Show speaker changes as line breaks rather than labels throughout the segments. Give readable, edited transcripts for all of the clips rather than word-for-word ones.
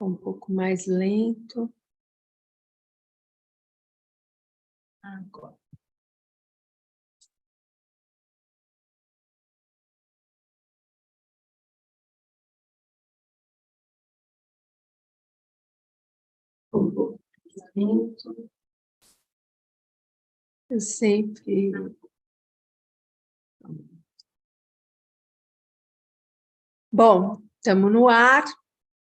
Um pouco mais lento. Agora. Eu sempre... Bom, estamos no ar.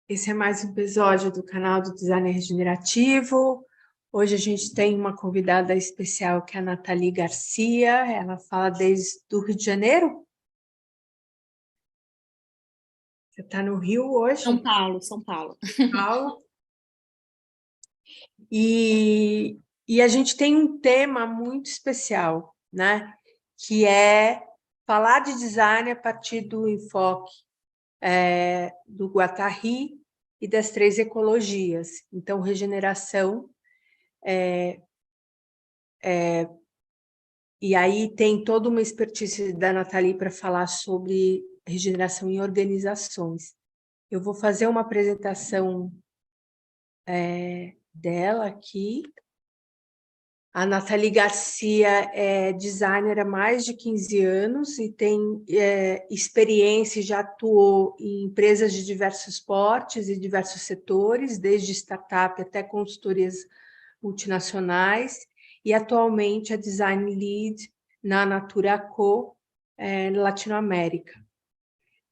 Esse é mais um episódio do canal do Design Regenerativo. Hoje a gente tem uma convidada especial, que é a Nathalie Garcia. Ela fala desde o Rio de Janeiro. Você está no Rio hoje?
São Paulo, São Paulo.
Paulo. E a gente tem um tema muito especial, né? Que é falar de design a partir do enfoque do Guattari e das 3 ecologias. Então, regeneração, e aí tem toda uma expertise da Nathalie para falar sobre regeneração em organizações. Eu vou fazer uma apresentação dela aqui. A Nathalie Garcia é designer há mais de 15 anos e tem experiência, já atuou em empresas de diversos portes e diversos setores, desde startup até consultorias multinacionais, e atualmente é design lead na Natura Co, Latinoamérica.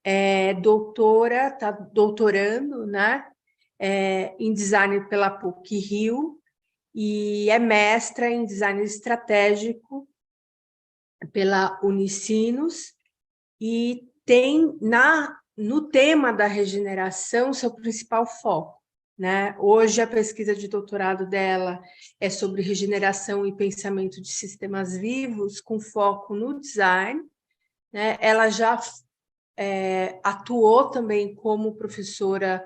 É doutora, está doutorando, né, em design pela PUC-Rio, e é mestra em design estratégico pela Unicinos, e tem no tema da regeneração seu principal foco, né? Hoje a pesquisa de doutorado dela é sobre regeneração e pensamento de sistemas vivos, com foco no design, né? Ela já atuou também como professora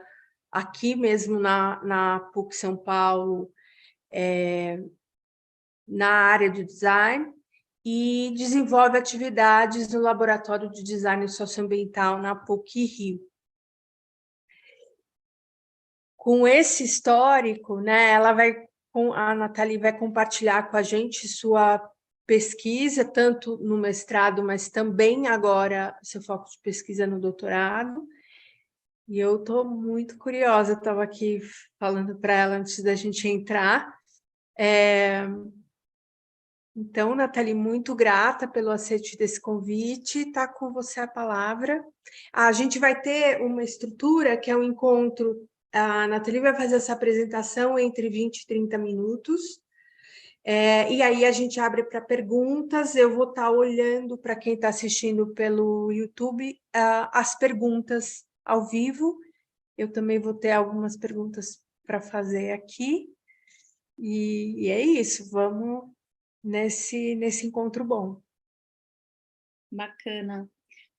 aqui mesmo na PUC São Paulo, na área de design, e desenvolve atividades no Laboratório de Design Socioambiental na PUC-Rio. Com esse histórico, né, a Nathalie vai compartilhar com a gente sua pesquisa, tanto no mestrado, mas também agora seu foco de pesquisa no doutorado. E eu estou muito curiosa, estava aqui falando para ela antes da gente entrar. Então, Nathalie, muito grata pelo aceite desse convite. Está com você a palavra. A gente vai ter uma estrutura que é um encontro. A Nathalie vai fazer essa apresentação entre 20 e 30 minutos. E aí a gente abre para perguntas. Eu vou estar olhando para quem está assistindo pelo YouTube as perguntas ao vivo. Eu também vou ter algumas perguntas para fazer aqui. E é isso, vamos nesse encontro bom.
Bacana.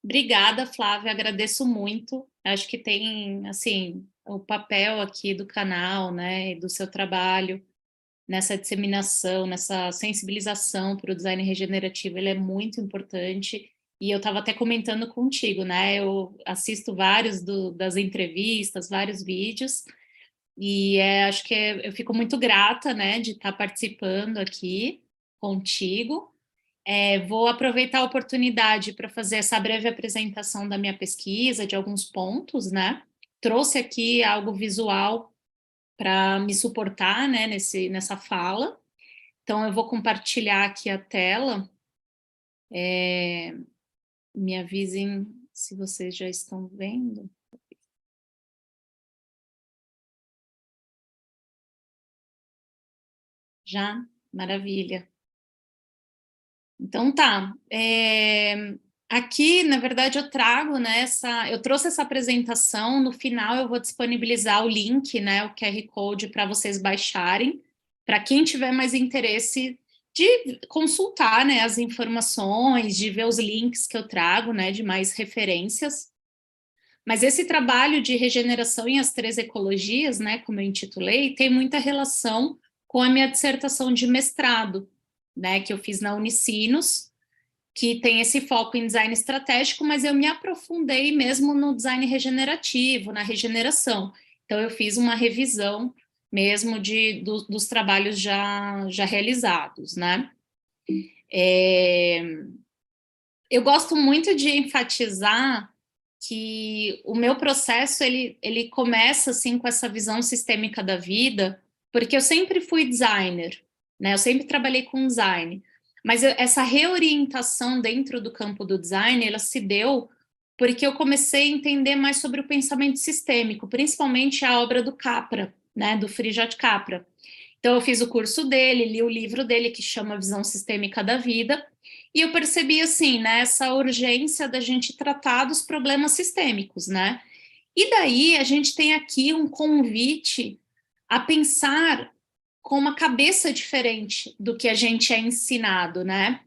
Obrigada, Flávia, agradeço muito. Acho que tem, assim, o papel aqui do canal, né, e do seu trabalho nessa disseminação, nessa sensibilização para o design regenerativo, ele é muito importante. E eu estava até comentando contigo, né, eu assisto vários das entrevistas, vários vídeos, e acho que eu fico muito grata, né, de estar participando aqui contigo. Vou aproveitar a oportunidade para fazer essa breve apresentação da minha pesquisa, de alguns pontos, né? Trouxe aqui algo visual para me suportar, né, nessa fala. Então, eu vou compartilhar aqui a tela. Me avisem se vocês já estão vendo. Já? Maravilha. Então tá. Aqui, na verdade, eu trago, né, eu trouxe essa apresentação. No final eu vou disponibilizar o link, né, o QR Code para vocês baixarem, para quem tiver mais interesse de consultar, né, as informações, de ver os links que eu trago, né, de mais referências. Mas esse trabalho de regeneração em as 3 ecologias, né, como eu intitulei, tem muita relação com a minha dissertação de mestrado, né, que eu fiz na Unicinos, que tem esse foco em design estratégico, mas eu me aprofundei mesmo no design regenerativo, na regeneração. Então, eu fiz uma revisão mesmo dos trabalhos já realizados, né? Eu gosto muito de enfatizar que o meu processo, ele começa, assim, com essa visão sistêmica da vida, porque eu sempre fui designer, né? Eu sempre trabalhei com design, mas essa reorientação dentro do campo do design, ela se deu porque eu comecei a entender mais sobre o pensamento sistêmico, principalmente a obra do Capra, né? Do Frijot Capra. Então, eu fiz o curso dele, li o livro dele, que chama Visão Sistêmica da Vida, e eu percebi, assim, né, essa urgência da gente tratar dos problemas sistêmicos, né? E daí a gente tem aqui um convite a pensar com uma cabeça diferente do que a gente é ensinado, né?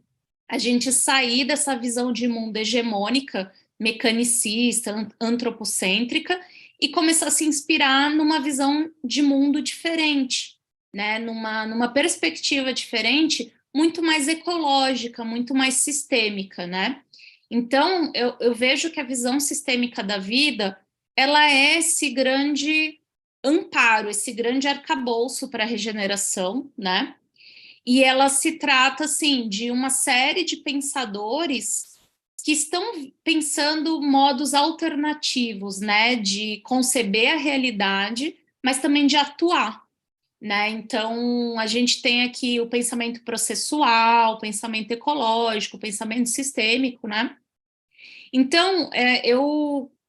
A gente sair dessa visão de mundo hegemônica, mecanicista, antropocêntrica, e começar a se inspirar numa visão de mundo diferente, né? Numa perspectiva diferente, muito mais ecológica, muito mais sistêmica, né? Então, eu vejo que a visão sistêmica da vida, ela é esse grande amparo, esse grande arcabouço para a regeneração, né? E ela se trata, assim, de uma série de pensadores que estão pensando modos alternativos, né, de conceber a realidade, mas também de atuar, né? Então, a gente tem aqui o pensamento processual, o pensamento ecológico, o pensamento sistêmico, né? Então,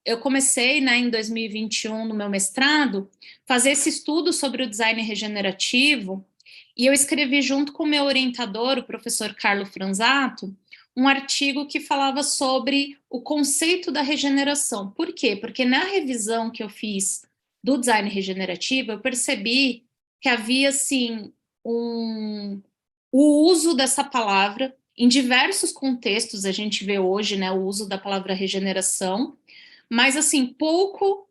eu comecei, né, em 2021, no meu mestrado, fazer esse estudo sobre o design regenerativo, e eu escrevi junto com o meu orientador, o professor Carlo Franzato, um artigo que falava sobre o conceito da regeneração. Por quê? Porque na revisão que eu fiz do design regenerativo, eu percebi que havia, assim, o uso dessa palavra em diversos contextos. A gente vê hoje, né, o uso da palavra regeneração, mas, assim, pouco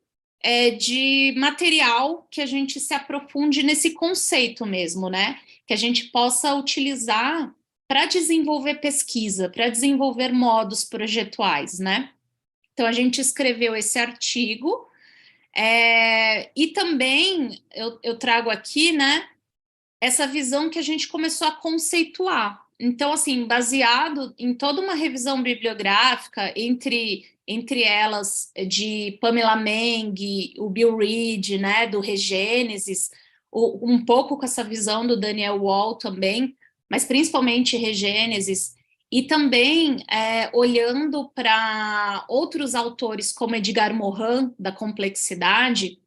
de material que a gente se aprofunde nesse conceito mesmo, né? Que a gente possa utilizar para desenvolver pesquisa, para desenvolver modos projetuais, né? Então, a gente escreveu esse artigo, e também eu trago aqui, né, essa visão que a gente começou a conceituar. Então, assim, baseado em toda uma revisão bibliográfica, entre elas de Pamela Meng, o Bill Reed, né, do Regênesis, um pouco com essa visão do Daniel Wall também, mas principalmente Regênesis, e também olhando para outros autores como Edgar Morin, da complexidade,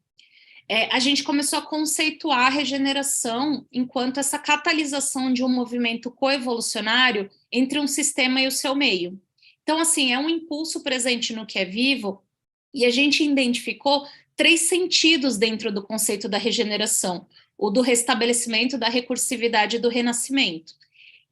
a gente começou a conceituar a regeneração enquanto essa catalisação de um movimento coevolucionário entre um sistema e o seu meio. Então, assim, é um impulso presente no que é vivo, e a gente identificou 3 sentidos dentro do conceito da regeneração: o do restabelecimento, da recursividade e do renascimento.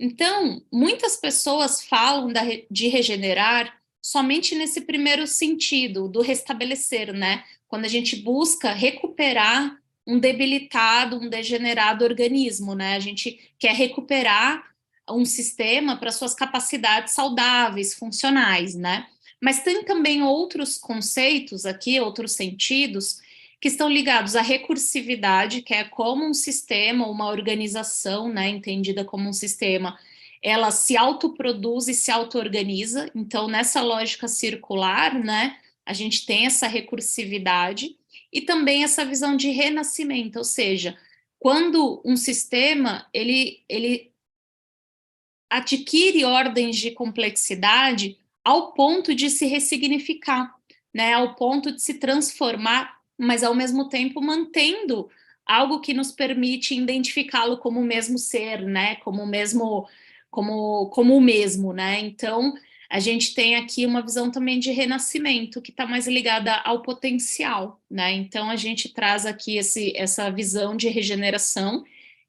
Então, muitas pessoas falam de regenerar somente nesse primeiro sentido, do restabelecer, né? Quando a gente busca recuperar um debilitado, um degenerado organismo, né? A gente quer recuperar um sistema para suas capacidades saudáveis, funcionais, né? Mas tem também outros conceitos aqui, outros sentidos, que estão ligados à recursividade, que é como um sistema, uma organização, né, entendida como um sistema, ela se autoproduz e se auto-organiza. Então, nessa lógica circular, né, a gente tem essa recursividade e também essa visão de renascimento, ou seja, quando um sistema ele adquire ordens de complexidade ao ponto de se ressignificar, né, ao ponto de se transformar, mas ao mesmo tempo mantendo algo que nos permite identificá-lo como o mesmo ser, né, como o mesmo, como o mesmo, né? Então, a gente tem aqui uma visão também de renascimento que está mais ligada ao potencial, né? Então, a gente traz aqui essa visão de regeneração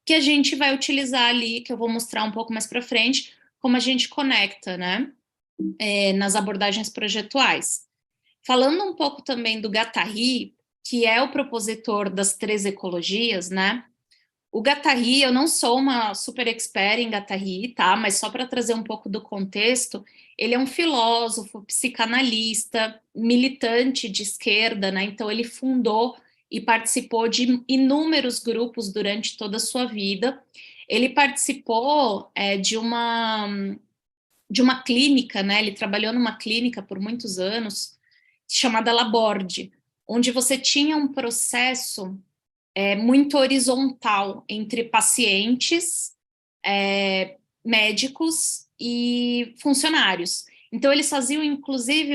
que a gente vai utilizar ali, que eu vou mostrar um pouco mais para frente, como a gente conecta, né, nas abordagens projetuais. Falando um pouco também do Guattari, que é o propositor das 3 ecologias, né, o Guattari, eu não sou uma super expert em Guattari, tá, mas só para trazer um pouco do contexto, ele é um filósofo, psicanalista, militante de esquerda, né, então ele fundou e participou de inúmeros grupos durante toda a sua vida. Ele participou de uma clínica, né? Ele trabalhou numa clínica por muitos anos, chamada Laborde, onde você tinha um processo muito horizontal entre pacientes, médicos e funcionários. Então, eles faziam, inclusive,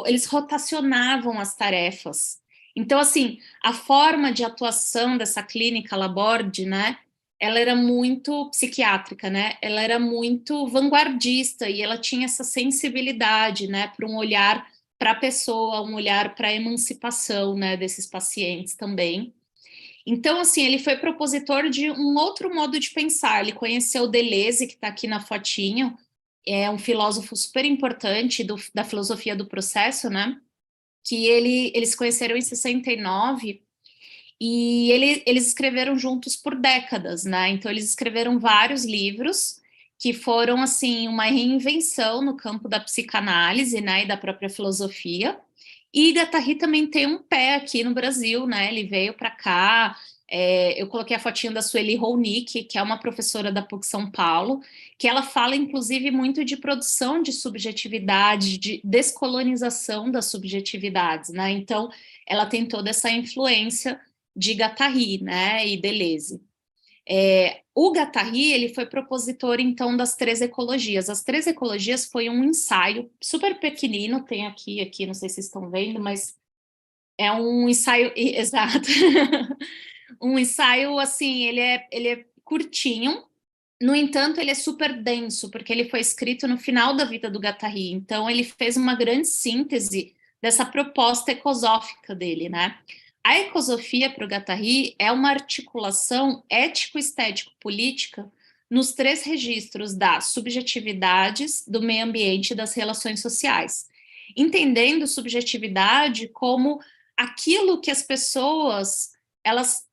eles rotacionavam as tarefas. Então, assim, a forma de atuação dessa clínica Laborde, né, ela era muito psiquiátrica, né, ela era muito vanguardista e ela tinha essa sensibilidade, né, para um olhar para a pessoa, um olhar para a emancipação, né, desses pacientes também. Então, assim, ele foi propositor de um outro modo de pensar. Ele conheceu Deleuze, que está aqui na fotinho, é um filósofo super importante da filosofia do processo, né? Que eles se conheceram em 69 e eles escreveram juntos por décadas, né? Então, eles escreveram vários livros que foram, assim, uma reinvenção no campo da psicanálise, né? E da própria filosofia. E Guattari também tem um pé aqui no Brasil, né? Ele veio para cá. Eu coloquei a fotinha da Sueli Rolnick, que é uma professora da PUC São Paulo, que ela fala, inclusive, muito de produção de subjetividade, de descolonização das subjetividades, né? Então, ela tem toda essa influência de Guattari, né? E Deleuze. O Guattari, ele foi propositor, então, das 3 ecologias. As 3 ecologias foi um ensaio super pequenino, tem aqui, não sei se vocês estão vendo, mas é um ensaio, exato, um ensaio, assim, ele é curtinho, no entanto, ele é super denso, porque ele foi escrito no final da vida do Guattari, então ele fez uma grande síntese dessa proposta ecosófica dele, né? A ecosofia para o Guattari é uma articulação ético-estético-política nos 3 registros das subjetividades, do meio ambiente e das relações sociais, entendendo subjetividade como aquilo que as pessoas elas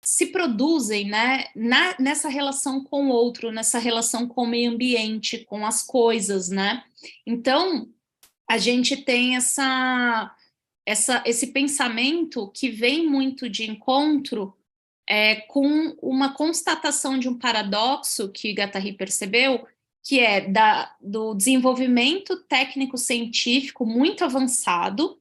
se produzem, né, nessa relação com o outro, nessa relação com o meio ambiente, com as coisas, né? Então, a gente tem esse pensamento que vem muito de encontro com uma constatação de um paradoxo que Guattari percebeu, que é do desenvolvimento técnico-científico muito avançado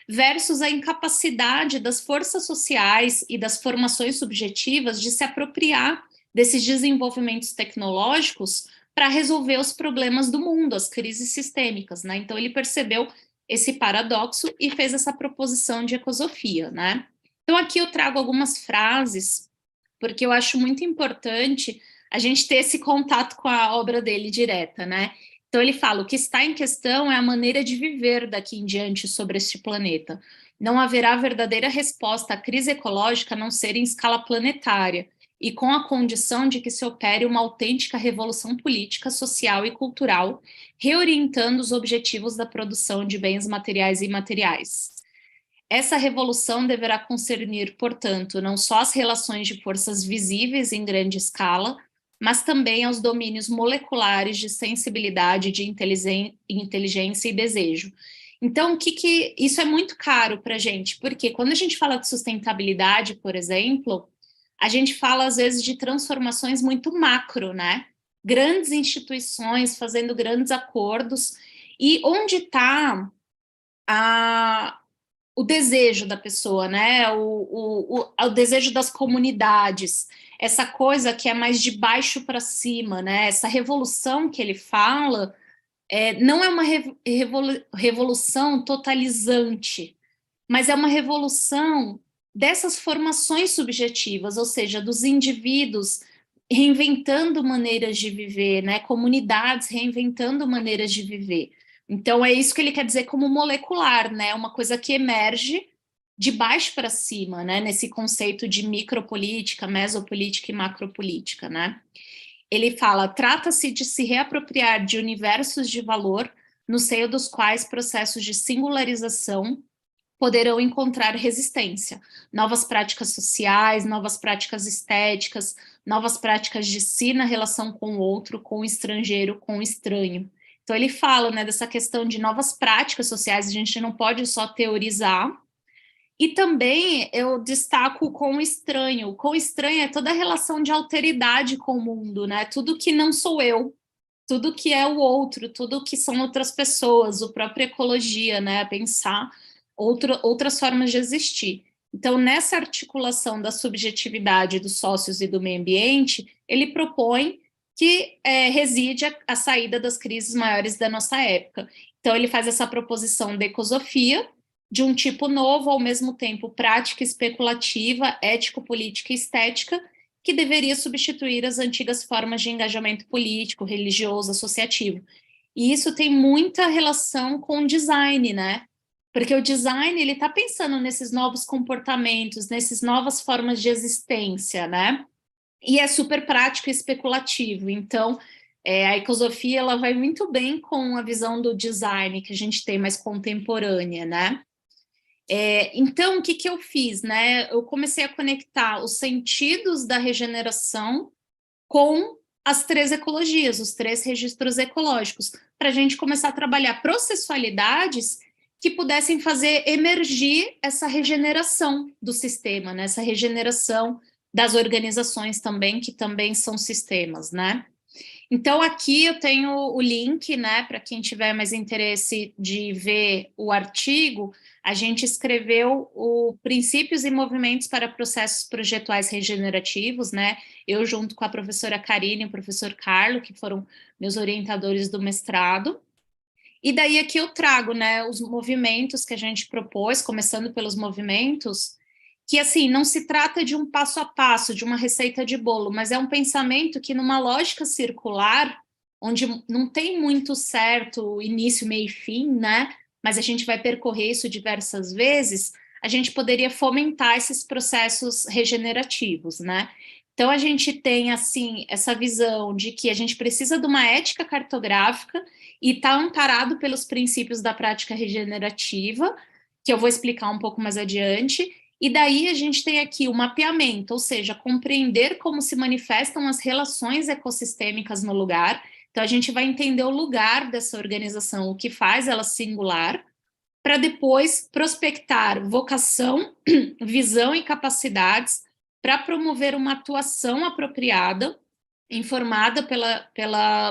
versus a incapacidade das forças sociais e das formações subjetivas de se apropriar desses desenvolvimentos tecnológicos para resolver os problemas do mundo, as crises sistêmicas, né? Então ele percebeu esse paradoxo e fez essa proposição de ecosofia, né? Então aqui eu trago algumas frases, porque eu acho muito importante a gente ter esse contato com a obra dele direta, né? Então ele fala, o que está em questão é a maneira de viver daqui em diante sobre este planeta. Não haverá verdadeira resposta à crise ecológica a não ser em escala planetária, e com a condição de que se opere uma autêntica revolução política, social e cultural, reorientando os objetivos da produção de bens materiais e imateriais. Essa revolução deverá concernir, portanto, não só as relações de forças visíveis em grande escala, mas também aos domínios moleculares de sensibilidade, de inteligência e desejo. Então, isso é muito caro para a gente, porque quando a gente fala de sustentabilidade, por exemplo, a gente fala, às vezes, de transformações muito macro, né? Grandes instituições fazendo grandes acordos, e onde está o desejo da pessoa, né? O desejo das comunidades, essa coisa que é mais de baixo para cima, né? Essa revolução que ele fala não é uma revolução totalizante, mas é uma revolução dessas formações subjetivas, ou seja, dos indivíduos reinventando maneiras de viver, né? Comunidades reinventando maneiras de viver. Então, é isso que ele quer dizer como molecular, né? Uma coisa que emerge de baixo para cima, né? Nesse conceito de micropolítica, mesopolítica e macropolítica, né? Ele fala, trata-se de se reapropriar de universos de valor no seio dos quais processos de singularização poderão encontrar resistência. Novas práticas sociais, novas práticas estéticas, novas práticas de si na relação com o outro, com o estrangeiro, com o estranho. Então ele fala, né, dessa questão de novas práticas sociais, a gente não pode só teorizar, E também eu destaco o quão estranho. O quão estranho é toda a relação de alteridade com o mundo, né? Tudo que não sou eu, tudo que é o outro, tudo que são outras pessoas, a própria ecologia, né? Pensar outras formas de existir. Então, nessa articulação da subjetividade dos sócios e do meio ambiente, ele propõe que reside a saída das crises maiores da nossa época. Então, ele faz essa proposição da ecosofia, de um tipo novo, ao mesmo tempo prática, especulativa, ético-política e estética, que deveria substituir as antigas formas de engajamento político, religioso, associativo. E isso tem muita relação com o design, né? Porque o design, ele está pensando nesses novos comportamentos, nessas novas formas de existência, né? E é super prático e especulativo. Então, a ecosofia, ela vai muito bem com a visão do design que a gente tem mais contemporânea, né? Então, o que eu fiz, né? Eu comecei a conectar os sentidos da regeneração com as 3 ecologias, os 3 registros ecológicos, para a gente começar a trabalhar processualidades que pudessem fazer emergir essa regeneração do sistema, né? Essa regeneração das organizações também, que também são sistemas, né? Então, aqui eu tenho o link, né, para quem tiver mais interesse de ver o artigo, a gente escreveu o Princípios e Movimentos para Processos Projetuais Regenerativos, né, eu junto com a professora Karine e o professor Carlo, que foram meus orientadores do mestrado, e daí aqui eu trago, né, os movimentos que a gente propôs, começando pelos movimentos, que, assim, não se trata de um passo a passo, de uma receita de bolo, mas é um pensamento que, numa lógica circular, onde não tem muito certo início, meio e fim, né? Mas a gente vai percorrer isso diversas vezes, a gente poderia fomentar esses processos regenerativos, né? Então, a gente tem, assim, essa visão de que a gente precisa de uma ética cartográfica e está amparado pelos princípios da prática regenerativa, que eu vou explicar um pouco mais adiante. E daí a gente tem aqui o mapeamento, ou seja, compreender como se manifestam as relações ecossistêmicas no lugar. Então, a gente vai entender o lugar dessa organização, o que faz ela singular, para depois prospectar vocação, visão e capacidades para promover uma atuação apropriada, informada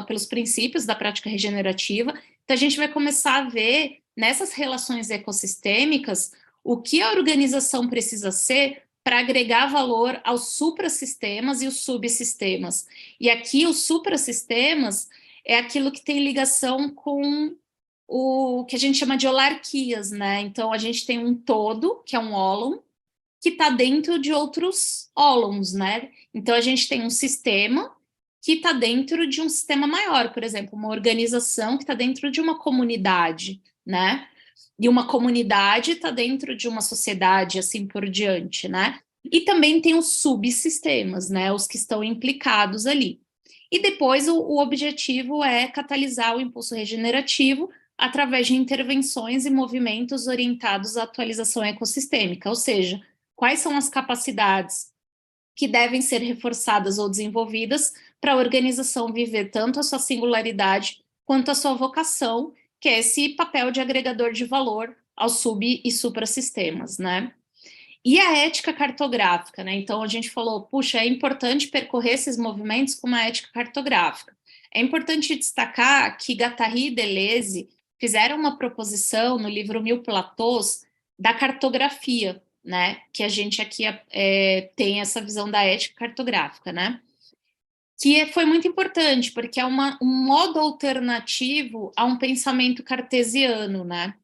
pelos princípios da prática regenerativa. Então, a gente vai começar a ver nessas relações ecossistêmicas o que a organização precisa ser para agregar valor aos suprassistemas e os subsistemas. E aqui os suprassistemas é aquilo que tem ligação com o que a gente chama de holarquias, né? Então, a gente tem um todo, que é um ólon, que está dentro de outros ólons, né? Então, a gente tem um sistema que está dentro de um sistema maior, por exemplo, uma organização que está dentro de uma comunidade, né? E uma comunidade está dentro de uma sociedade, assim por diante, né? E também tem os subsistemas, né? Os que estão implicados ali. E depois o objetivo é catalisar o impulso regenerativo através de intervenções e movimentos orientados à atualização ecossistêmica, ou seja, quais são as capacidades que devem ser reforçadas ou desenvolvidas para a organização viver tanto a sua singularidade quanto a sua vocação, que é esse papel de agregador de valor aos sub- e suprassistemas, né? E a ética cartográfica, né? Então, a gente falou, puxa, é importante percorrer esses movimentos com uma ética cartográfica. É importante destacar que Guattari e Deleuze fizeram uma proposição no livro Mil Platôs da cartografia, né? Que a gente aqui tem essa visão da ética cartográfica, né? Que foi muito importante, porque é um modo alternativo a um pensamento cartesiano, né?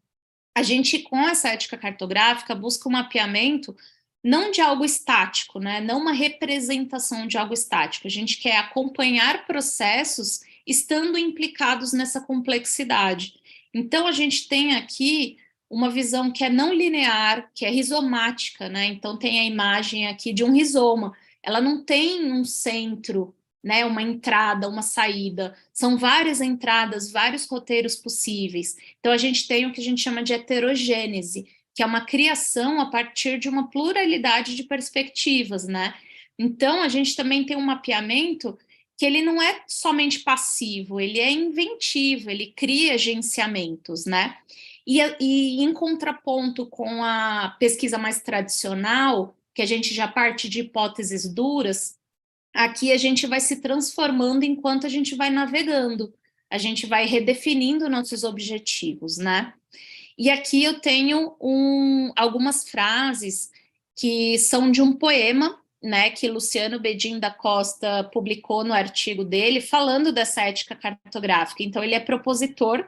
A gente, com essa ética cartográfica, busca um mapeamento não de algo estático, né? Não uma representação de algo estático. A gente quer acompanhar processos estando implicados nessa complexidade. Então, a gente tem aqui uma visão que é não linear, que é rizomática, né? Então, tem a imagem aqui de um rizoma. Ela não tem um centro, né, uma entrada, uma saída, são várias entradas, vários roteiros possíveis. Então, a gente tem o que a gente chama de heterogênese, que é uma criação a partir de uma pluralidade de perspectivas, né? Então, a gente também tem um mapeamento que ele não é somente passivo, ele é inventivo, ele cria agenciamentos, né? E em contraponto com a pesquisa mais tradicional, que a gente já parte de hipóteses duras, aqui a gente vai se transformando enquanto a gente vai navegando, a gente vai redefinindo nossos objetivos, né? E aqui eu tenho algumas frases que são de um poema, né, que Luciano Bedin da Costa publicou no artigo dele, falando dessa ética cartográfica. Então, ele é propositor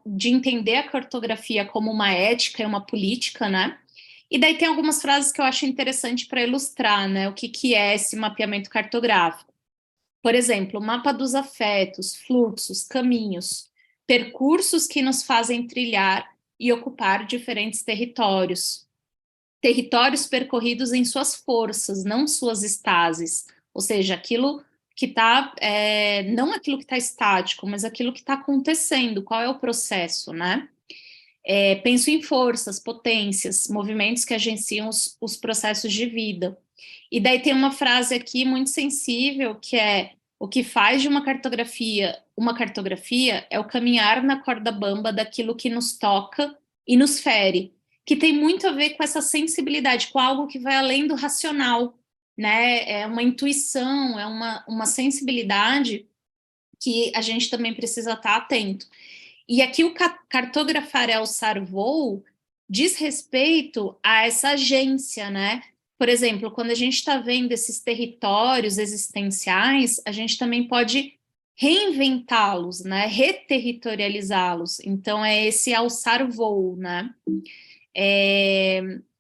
de entender a cartografia como uma ética e uma política, né? E daí tem algumas frases que eu acho interessante para ilustrar, né, o que é esse mapeamento cartográfico. Por exemplo, o mapa dos afetos, fluxos, caminhos, percursos que nos fazem trilhar e ocupar diferentes territórios. Territórios percorridos em suas forças, não suas estases. Ou seja, aquilo que está, não aquilo que está estático, mas aquilo que está acontecendo, qual é o processo, né? Penso em forças, potências, movimentos que agenciam os processos de vida. E daí tem uma frase aqui muito sensível, que é: o que faz de uma cartografia é o caminhar na corda bamba daquilo que nos toca e nos fere, que tem muito a ver com essa sensibilidade, com algo que vai além do racional, né? É uma intuição, é uma sensibilidade que a gente também precisa estar atento. E aqui o cartografar, alçar voo, diz respeito a essa agência, né? Por exemplo, quando a gente está vendo esses territórios existenciais, a gente também pode reinventá-los, né? Reterritorializá-los. Então, é esse alçar voo, né?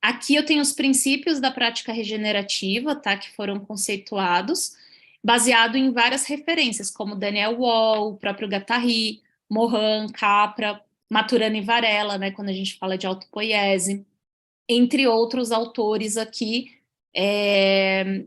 Aqui eu tenho os princípios da prática regenerativa, tá? Que foram conceituados, baseado em várias referências, como Daniel Wall, o próprio Guattari, Mohan, Capra, Maturana e Varela, né, quando a gente fala de autopoiese, entre outros autores aqui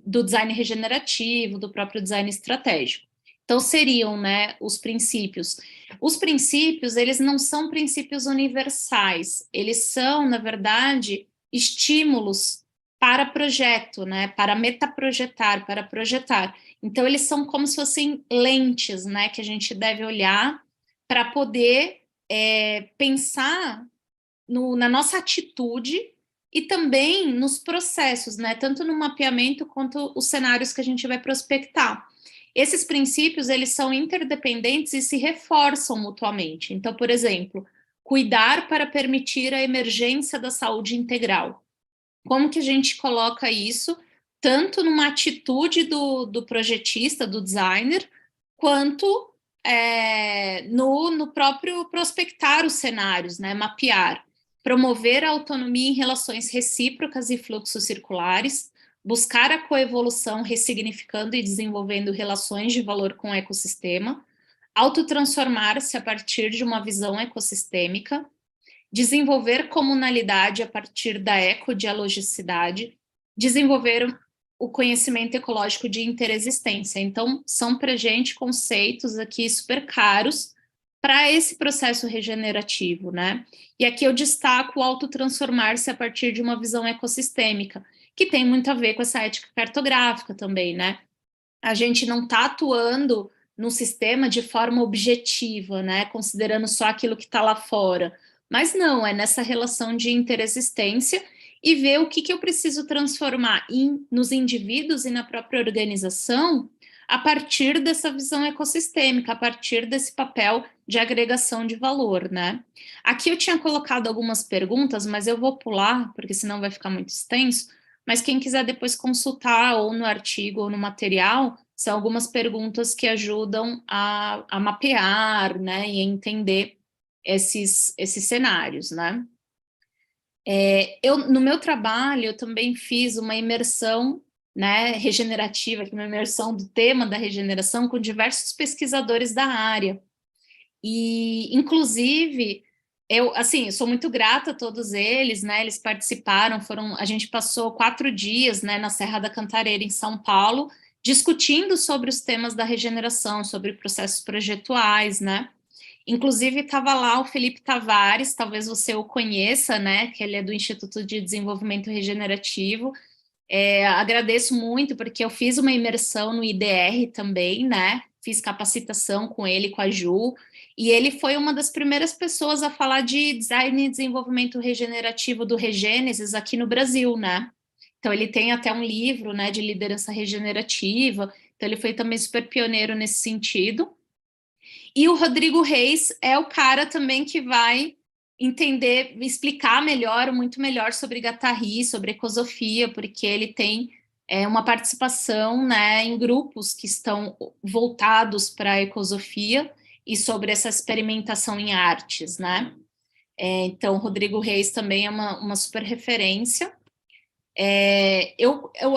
do design regenerativo, do próprio design estratégico. Então, seriam, né, os princípios. Os princípios, eles não são princípios universais, eles são, na verdade, estímulos para projeto, né, para metaprojetar, para projetar. Então, eles são como se fossem lentes, né, que a gente deve olhar para poder pensar na nossa atitude e também nos processos, né? Tanto no mapeamento quanto os cenários que a gente vai prospectar. Esses princípios, eles são interdependentes e se reforçam mutuamente. Então, por exemplo, cuidar para permitir a emergência da saúde integral. Como que a gente coloca isso tanto numa atitude do projetista, do designer, quanto no próprio prospectar os cenários, né, mapear, promover a autonomia em relações recíprocas e fluxos circulares, buscar a coevolução ressignificando e desenvolvendo relações de valor com o ecossistema, autotransformar-se a partir de uma visão ecossistêmica, desenvolver comunalidade a partir da ecodialogicidade, desenvolver o conhecimento ecológico de interexistência. Então, são para a gente conceitos aqui super caros para esse processo regenerativo, né? E aqui eu destaco o autotransformar-se a partir de uma visão ecossistêmica, que tem muito a ver com essa ética cartográfica também, né? A gente não está atuando num sistema de forma objetiva, né? Considerando só aquilo que está lá fora. Mas não, é nessa relação de interexistência e ver o que eu preciso transformar nos indivíduos e na própria organização a partir dessa visão ecossistêmica, a partir desse papel de agregação de valor, né? Aqui eu tinha colocado algumas perguntas, mas eu vou pular, porque senão vai ficar muito extenso, mas quem quiser depois consultar ou no artigo ou no material, são algumas perguntas que ajudam a mapear, né, e entender esses cenários, né? No meu trabalho, eu também fiz uma imersão, né, regenerativa, uma imersão do tema da regeneração com diversos pesquisadores da área. E, inclusive, eu sou muito grata a todos eles, né, eles participaram, a gente passou 4 dias, né, na Serra da Cantareira, em São Paulo, discutindo sobre os temas da regeneração, sobre processos projetuais, né. Inclusive, estava lá o Felipe Tavares, talvez você o conheça, né, que ele é do Instituto de Desenvolvimento Regenerativo. Agradeço muito, porque eu fiz uma imersão no IDR também, né, fiz capacitação com ele, com a Ju, e ele foi uma das primeiras pessoas a falar de design e desenvolvimento regenerativo do Regênesis aqui no Brasil, né? Então ele tem até um livro, né, de liderança regenerativa, então ele foi também super pioneiro nesse sentido. E o Rodrigo Reis é o cara também que vai entender, explicar melhor, muito melhor sobre Guattari, sobre ecosofia, porque ele tem uma participação, né, em grupos que estão voltados para a ecosofia e sobre essa experimentação em artes, né? Então, o Rodrigo Reis também é uma super referência.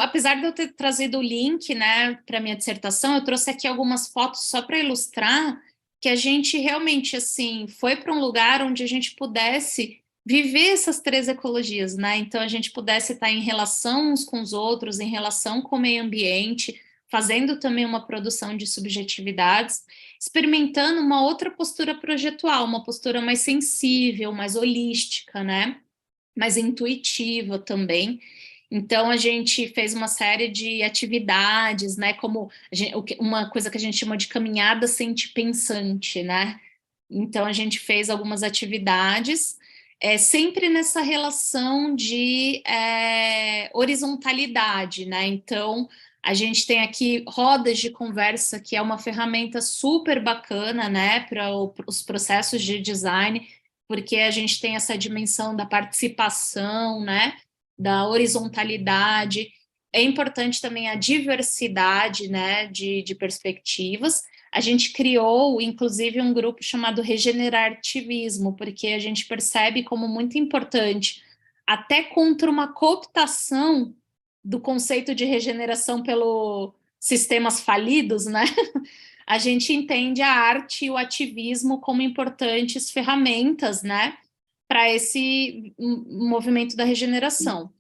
Apesar de eu ter trazido o link, né, para minha dissertação, eu trouxe aqui algumas fotos só para ilustrar que a gente realmente, assim, foi para um lugar onde a gente pudesse viver essas três ecologias, né? Então, a gente pudesse estar em relação uns com os outros, em relação com o meio ambiente, fazendo também uma produção de subjetividades, experimentando uma outra postura projetual, uma postura mais sensível, mais holística, né? Mais intuitiva também. Então, a gente fez uma série de atividades, né, como uma coisa que a gente chama de caminhada sente-pensante, né? Então, a gente fez algumas atividades, sempre nessa relação de horizontalidade, né? Então, a gente tem aqui rodas de conversa, que é uma ferramenta super bacana, né, para os processos de design, porque a gente tem essa dimensão da participação, né, da horizontalidade. É importante também a diversidade, né, de perspectivas. A gente criou, inclusive, um grupo chamado Regenerativismo, porque a gente percebe como muito importante, até contra uma cooptação do conceito de regeneração pelos sistemas falidos, né? A gente entende a arte e o ativismo como importantes ferramentas, né, para esse movimento da regeneração.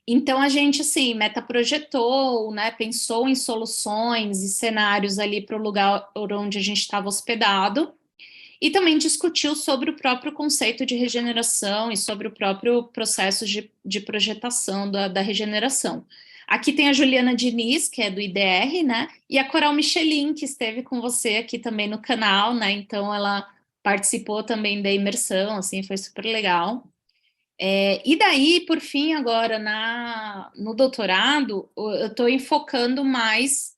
Então, a gente, assim, metaprojetou, né, pensou em soluções e cenários ali para o lugar onde a gente estava hospedado, e também discutiu sobre o próprio conceito de regeneração e sobre o próprio processo de projetação da regeneração. Aqui tem a Juliana Diniz, que é do IDR, né, e a Coral Michelin, que esteve com você aqui também no canal, né, então ela participou também da imersão, assim, foi super legal. E daí, por fim, agora no doutorado, eu estou enfocando mais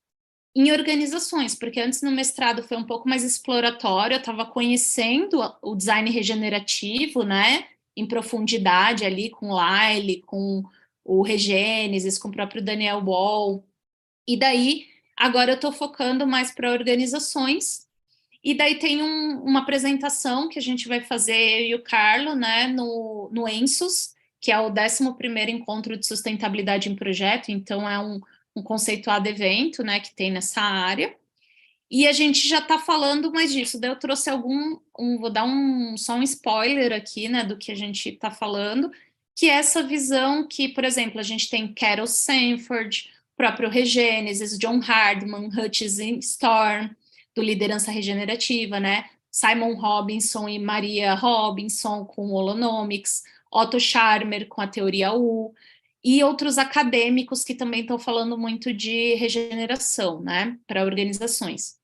em organizações, porque antes no mestrado foi um pouco mais exploratório, eu estava conhecendo o design regenerativo, né, em profundidade ali com Lyle, com o Regênesis, com o próprio Daniel Wall, e daí agora eu estou focando mais para organizações. E daí tem uma apresentação que a gente vai fazer, eu e o Carlo, né, no ENSUS, que é o 11º Encontro de Sustentabilidade em Projeto, então é um conceituado evento, né, que tem nessa área. E a gente já está falando mais disso, daí eu trouxe vou dar só um spoiler aqui, né, do que a gente está falando, que é essa visão que, por exemplo, a gente tem Carol Sanford, próprio Regênesis, John Hardman, Hutchison Storm, do Liderança Regenerativa, né? Simon Robinson e Maria Robinson com o Holonomics, Otto Scharmer com a teoria U, e outros acadêmicos que também estão falando muito de regeneração, né, para organizações.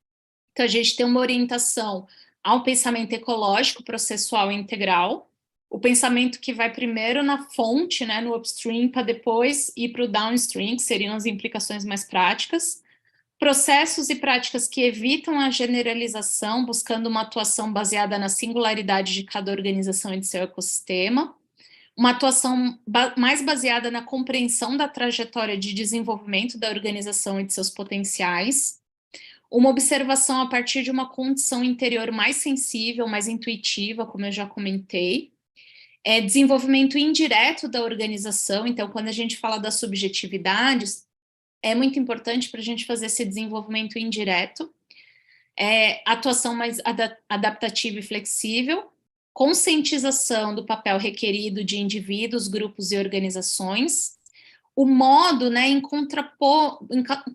Então, a gente tem uma orientação ao pensamento ecológico, processual e integral, o pensamento que vai primeiro na fonte, né, no upstream, para depois ir para o downstream, que seriam as implicações mais práticas, processos e práticas que evitam a generalização, buscando uma atuação baseada na singularidade de cada organização e de seu ecossistema, uma atuação mais baseada na compreensão da trajetória de desenvolvimento da organização e de seus potenciais, uma observação a partir de uma condição interior mais sensível, mais intuitiva, como eu já comentei, desenvolvimento indireto da organização. Então, quando a gente fala das subjetividades, é muito importante para a gente fazer esse desenvolvimento indireto, atuação mais adaptativa e flexível, conscientização do papel requerido de indivíduos, grupos e organizações, o modo, né, em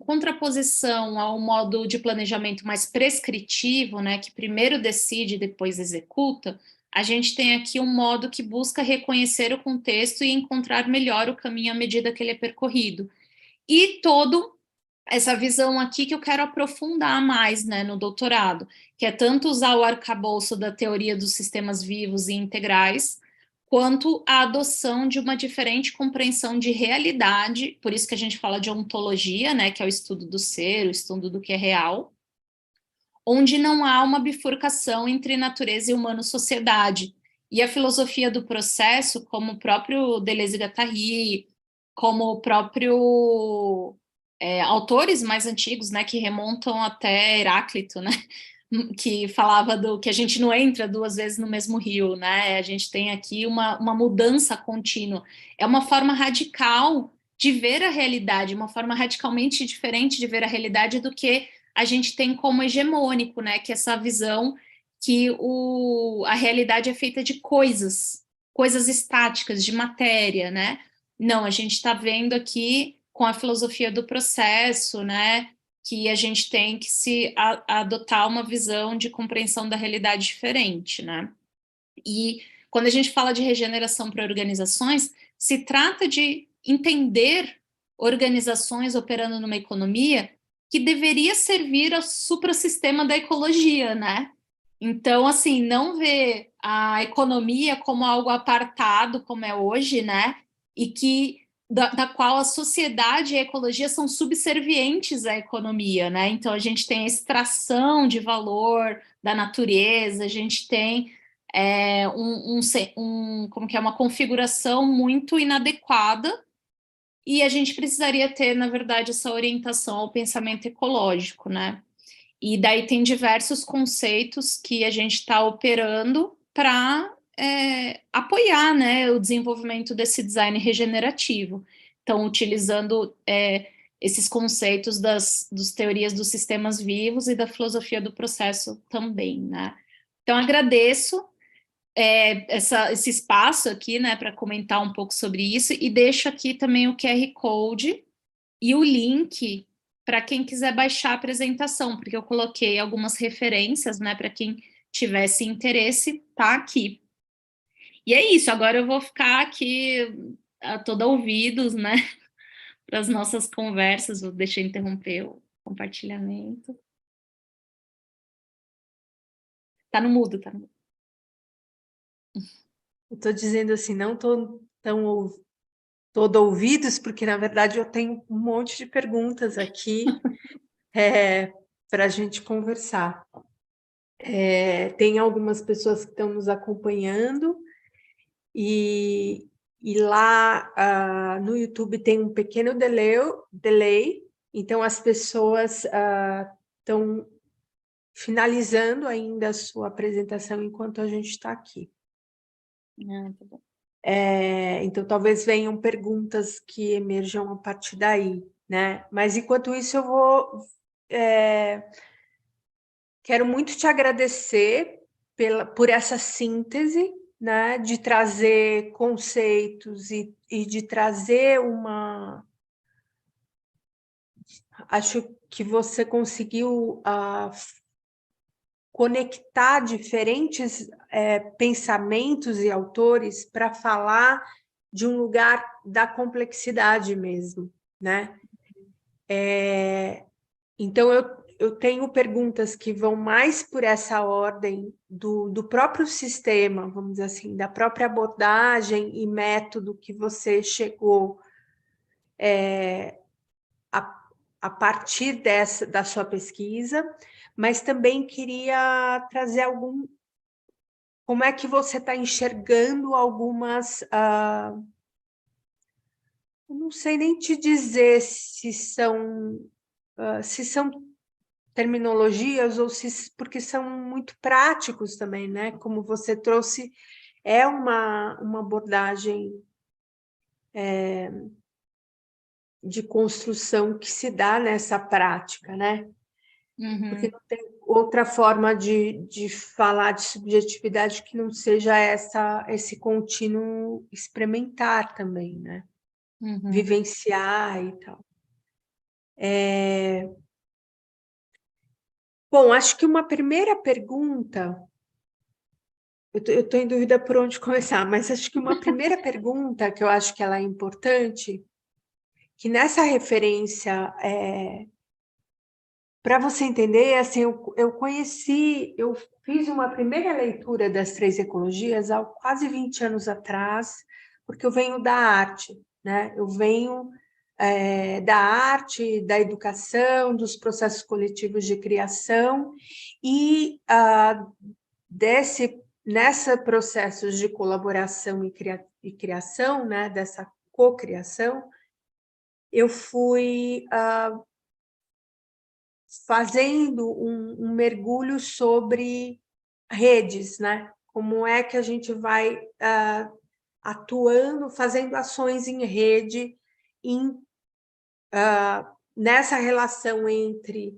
contraposição ao modo de planejamento mais prescritivo, né, que primeiro decide e depois executa, a gente tem aqui um modo que busca reconhecer o contexto e encontrar melhor o caminho à medida que ele é percorrido. E todo essa visão aqui que eu quero aprofundar mais, né, no doutorado, que é tanto usar o arcabouço da teoria dos sistemas vivos e integrais, quanto a adoção de uma diferente compreensão de realidade, por isso que a gente fala de ontologia, né, que é o estudo do ser, o estudo do que é real, onde não há uma bifurcação entre natureza e humano-sociedade. E a filosofia do processo, como o próprio Deleuze e Guattari, como o próprio autores mais antigos, né, que remontam até Heráclito, né, que falava do que a gente não entra duas vezes no mesmo rio, né, a gente tem aqui uma mudança contínua. É uma forma radical de ver a realidade, uma forma radicalmente diferente de ver a realidade do que a gente tem como hegemônico, né, que é essa visão que a realidade é feita de coisas estáticas, de matéria, né? Não, a gente está vendo aqui com a filosofia do processo, né, que a gente tem que adotar uma visão de compreensão da realidade diferente, né? E quando a gente fala de regeneração para organizações, se trata de entender organizações operando numa economia que deveria servir ao suprassistema da ecologia, né? Então, assim, não ver a economia como algo apartado, como é hoje, né? E da qual a sociedade e a ecologia são subservientes à economia, né? Então, a gente tem a extração de valor da natureza, a gente tem como que é uma configuração muito inadequada e a gente precisaria ter, na verdade, essa orientação ao pensamento ecológico, né? E daí tem diversos conceitos que a gente está operando para apoiar, né, o desenvolvimento desse design regenerativo. Então, utilizando esses conceitos das teorias dos sistemas vivos e da filosofia do processo também, né? Então, agradeço esse espaço aqui, né, para comentar um pouco sobre isso, e deixo aqui também o QR Code e o link para quem quiser baixar a apresentação, porque eu coloquei algumas referências, né, para quem tivesse interesse, tá aqui. E é isso, agora eu vou ficar aqui a todo ouvidos, né, para as nossas conversas, vou deixar interromper o compartilhamento. Tá no mudo, tá no mudo.
Eu estou dizendo assim, não estou tão todo ouvidos, porque na verdade eu tenho um monte de perguntas aqui para a gente conversar. Tem algumas pessoas que estão nos acompanhando e lá no YouTube tem um pequeno delay, então as pessoas estão finalizando ainda a sua apresentação enquanto a gente está aqui.
Tá bom.
Então, talvez venham perguntas que emerjam a partir daí, né? Mas, enquanto isso, quero muito te agradecer por essa síntese, né? De trazer conceitos e de trazer Acho que você conseguiu conectar diferentes pensamentos e autores para falar de um lugar da complexidade mesmo, né? Então, eu tenho perguntas que vão mais por essa ordem do próprio sistema, vamos dizer assim, da própria abordagem e método que você chegou a partir da sua pesquisa, mas também queria trazer como é que você está enxergando algumas... eu não sei nem te dizer se são terminologias ou porque são muito práticos também, né? Como você trouxe, é uma abordagem de construção que se dá nessa prática, né?
Uhum.
Porque não tem outra forma de falar de subjetividade que não seja esse contínuo experimentar também, né?
Uhum.
Vivenciar e tal. Bom, acho que uma primeira pergunta, eu estou em dúvida por onde começar, mas acho que uma primeira pergunta que eu acho que ela é importante, que nessa referência para você entender, assim, eu fiz uma primeira leitura das três ecologias há quase 20 anos atrás, porque eu venho da arte, né? Eu venho da arte, da educação, dos processos coletivos de criação, e nessa processos de colaboração e criação, né? Dessa cocriação, eu fui fazendo um mergulho sobre redes, né? Como é que a gente vai atuando, fazendo ações em rede, em, nessa relação entre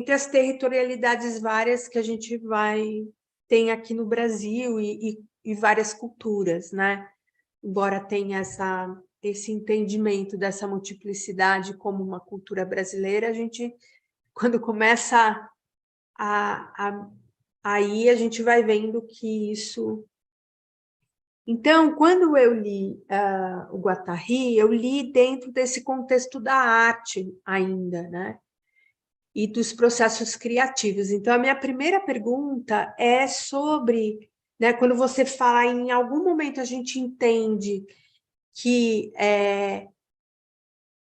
as territorialidades várias que a gente tem aqui no Brasil e várias culturas, né? Embora tenha esse entendimento dessa multiplicidade como uma cultura brasileira, a gente, quando começa aí, a gente vai vendo que isso... Então, quando eu li o Guattari, eu li dentro desse contexto da arte ainda, né? E dos processos criativos. Então, a minha primeira pergunta é sobre, né, quando você fala em algum momento a gente entende que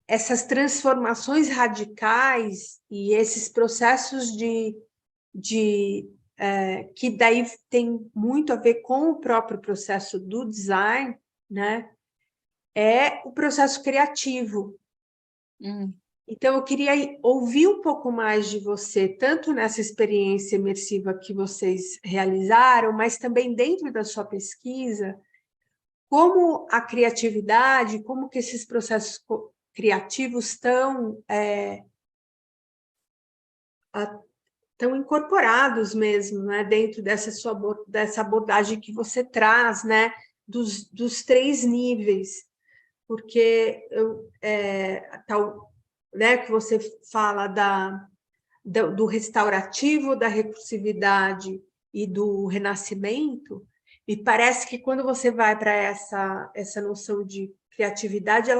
essas transformações radicais e esses processos que daí tem muito a ver com o próprio processo do design, né? É o processo criativo. Então, eu queria ouvir um pouco mais de você, tanto nessa experiência imersiva que vocês realizaram, mas também dentro da sua pesquisa, como a criatividade, como que esses processos criativos estão incorporados mesmo, né, dentro dessa abordagem que você traz, né, dos três níveis, porque né, que você fala do restaurativo, da recursividade e do renascimento, e parece que quando você vai para essa noção de criatividade,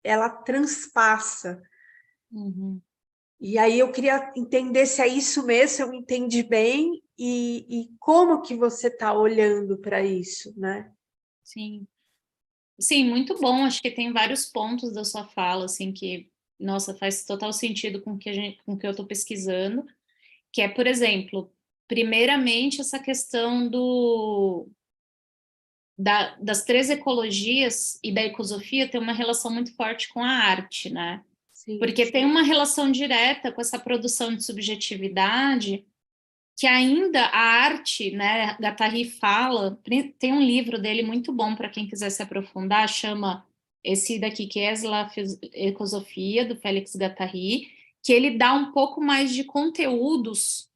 ela transpassa. E aí eu queria entender se é isso mesmo, se eu entendi bem, e como que você está olhando para isso, né?
Sim. Sim, muito bom. Acho que tem vários pontos da sua fala, assim, que, nossa, faz total sentido com o que eu estou pesquisando, que é, por exemplo, primeiramente essa questão das três ecologias e da ecosofia tem uma relação muito forte com a arte, né?
Sim.
Porque tem uma relação direta com essa produção de subjetividade que ainda a arte, né, Guattari fala, tem um livro dele muito bom para quem quiser se aprofundar, chama esse daqui, que é a Ecosofia, do Félix Guattari, que ele dá um pouco mais de conteúdos,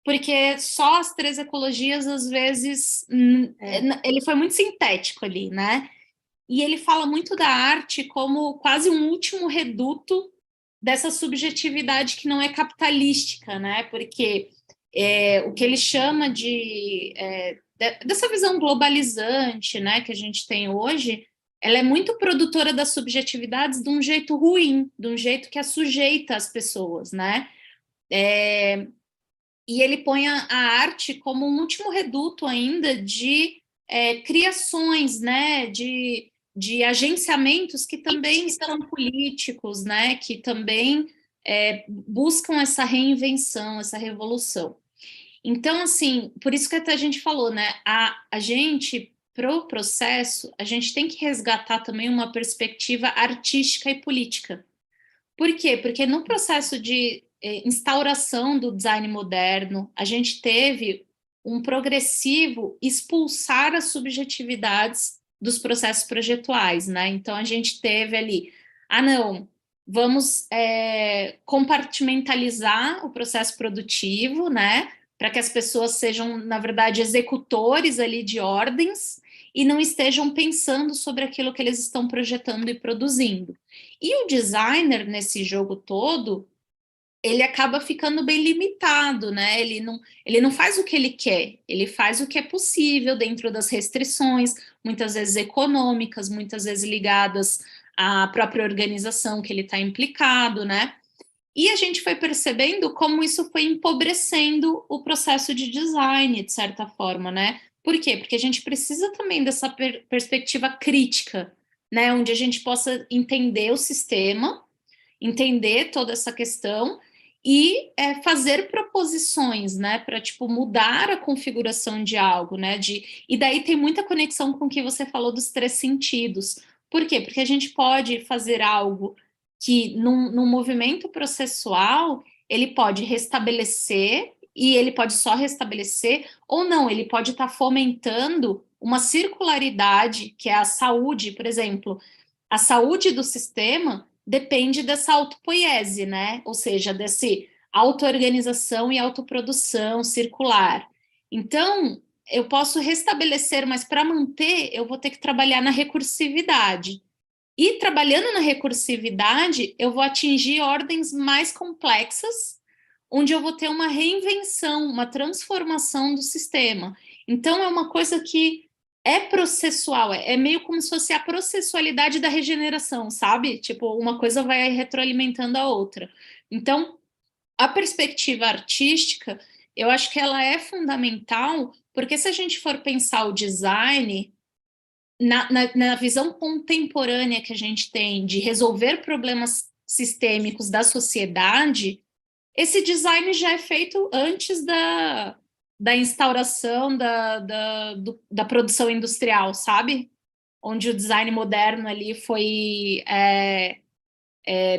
porque só as três ecologias, às vezes, ele foi muito sintético ali, né? E ele fala muito da arte como quase um último reduto dessa subjetividade que não é capitalística, né? Porque o que ele chama dessa visão globalizante, né, que a gente tem hoje, ela é muito produtora das subjetividades de um jeito ruim, de um jeito que sujeita as pessoas, né? E ele põe a arte como um último reduto ainda de criações, né, de agenciamentos que também são políticos, né, que também buscam essa reinvenção, essa revolução. Então, assim, por isso que até a gente falou, né, a gente, pro processo, a gente tem que resgatar também uma perspectiva artística e política. Por quê? Porque no processo de instauração do design moderno, a gente teve um progressivo expulsar as subjetividades dos processos projetuais, né? Então, a gente teve ali, não, vamos compartimentalizar o processo produtivo, né? Para que as pessoas sejam, na verdade, executores ali de ordens e não estejam pensando sobre aquilo que eles estão projetando e produzindo. E o designer, nesse jogo todo, ele acaba ficando bem limitado, né? Ele não faz o que ele quer, ele faz o que é possível dentro das restrições, muitas vezes econômicas, muitas vezes ligadas à própria organização que ele está implicado, né? E a gente foi percebendo como isso foi empobrecendo o processo de design, de certa forma, né? Por quê? Porque a gente precisa também dessa perspectiva crítica, né? Onde a gente possa entender o sistema, entender toda essa questão e fazer proposições, né, para tipo mudar a configuração de algo, né, e daí tem muita conexão com o que você falou dos três sentidos. Por quê? Porque a gente pode fazer algo que num movimento processual ele pode restabelecer e ele pode só restabelecer ou não, ele pode estar fomentando uma circularidade que é a saúde, por exemplo, a saúde do sistema depende dessa autopoiese, né? Ou seja, desse auto-organização e autoprodução circular. Então, eu posso restabelecer, mas para manter, eu vou ter que trabalhar na recursividade. E trabalhando na recursividade, eu vou atingir ordens mais complexas, onde eu vou ter uma reinvenção, uma transformação do sistema. Então, é uma coisa que é processual, é meio como se fosse a processualidade da regeneração, sabe? Tipo, uma coisa vai retroalimentando a outra. Então, a perspectiva artística, eu acho que ela é fundamental, porque se a gente for pensar o design na visão contemporânea que a gente tem de resolver problemas sistêmicos da sociedade, esse design já é feito antes da instauração da produção industrial, sabe? Onde o design moderno ali foi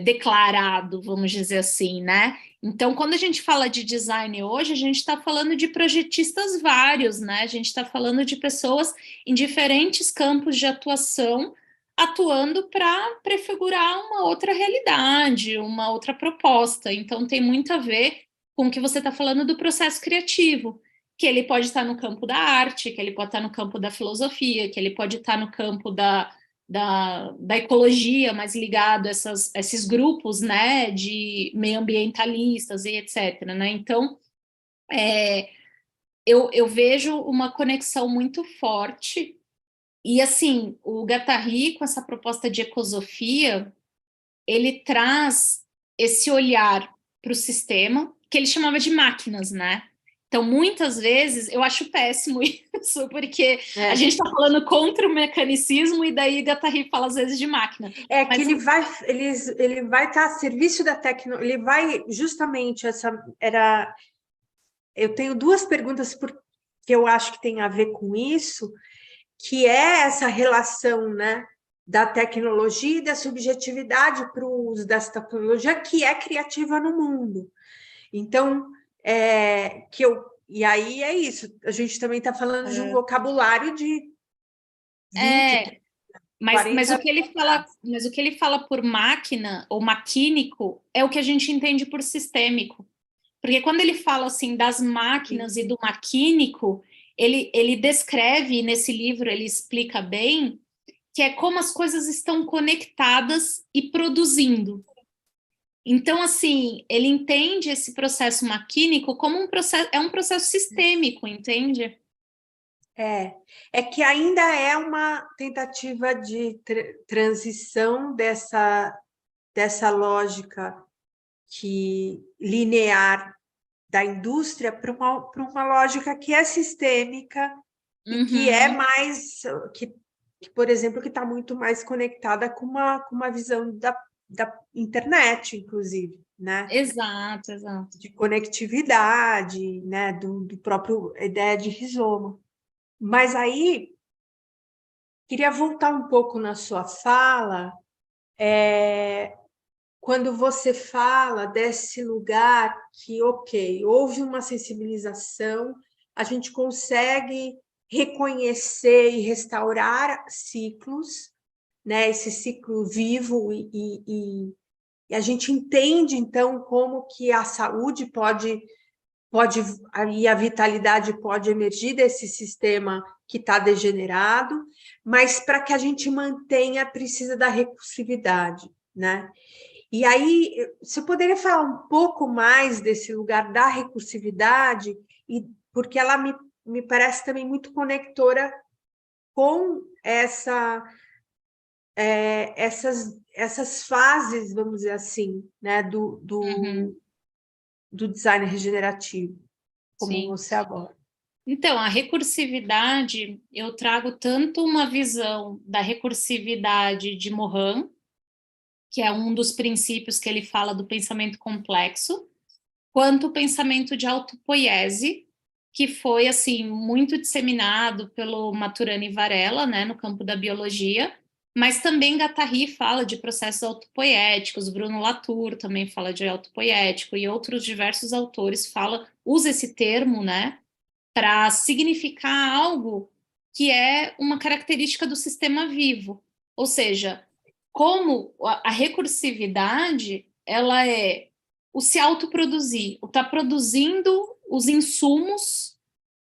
declarado, vamos dizer assim, né? Então, quando a gente fala de design hoje, a gente está falando de projetistas vários, né? A gente está falando de pessoas em diferentes campos de atuação, atuando para prefigurar uma outra realidade, uma outra proposta. Então, tem muito a ver com o que você está falando do processo criativo, que ele pode estar no campo da arte, que ele pode estar no campo da filosofia, que ele pode estar no campo da ecologia, mais ligado a esses grupos, né, de meioambientalistas e etc. Né? Então, eu vejo uma conexão muito forte e, assim, o Guattari, com essa proposta de ecosofia, ele traz esse olhar para o sistema, que ele chamava de máquinas, né? Então, muitas vezes, eu acho péssimo isso, porque a gente está falando contra o mecanicismo e daí Guattari fala, às vezes, de máquina.
É que ele vai estar a serviço da tecnologia, ele vai justamente eu tenho duas perguntas que eu acho que tem a ver com isso, que é essa relação, né, da tecnologia e da subjetividade para o uso dessa tecnologia que é criativa no mundo. Então, e aí é isso, a gente também está falando de um vocabulário de 20,
mas o que ele fala por máquina ou maquínico é o que a gente entende por sistêmico. Porque quando ele fala assim das máquinas e do maquínico, ele descreve nesse livro, ele explica bem que é como as coisas estão conectadas e produzindo. Então, assim, ele entende esse processo maquínico como um processo sistêmico, entende?
É que ainda é uma tentativa de transição dessa lógica linear da indústria para uma lógica que é sistêmica e que é mais, por exemplo, que está muito mais conectada com uma visão da internet, inclusive, né?
Exato.
De conectividade, né? Do próprio ideia de rizoma. Mas aí, queria voltar um pouco na sua fala, quando você fala desse lugar que, ok, houve uma sensibilização, a gente consegue reconhecer e restaurar ciclos, né? Esse ciclo vivo e a gente entende, então, como que a saúde pode e a vitalidade pode emergir desse sistema que está degenerado, mas para que a gente mantenha, precisa da recursividade, né? E aí, você poderia falar um pouco mais desse lugar da recursividade, porque ela me parece também muito conectora com essas fases, vamos dizer assim, né, do design regenerativo, como
Sim.
você aborda.
Então, a recursividade, eu trago tanto uma visão da recursividade de Morin, que é um dos princípios que ele fala do pensamento complexo, quanto o pensamento de autopoiese, que foi assim muito disseminado pelo Maturana Varela, né, no campo da biologia, mas também Guattari fala de processos autopoéticos, Bruno Latour também fala de autopoético, e outros diversos autores usa esse termo, né, para significar algo que é uma característica do sistema vivo. Ou seja, como a recursividade, ela é o se autoproduzir, o estar produzindo os insumos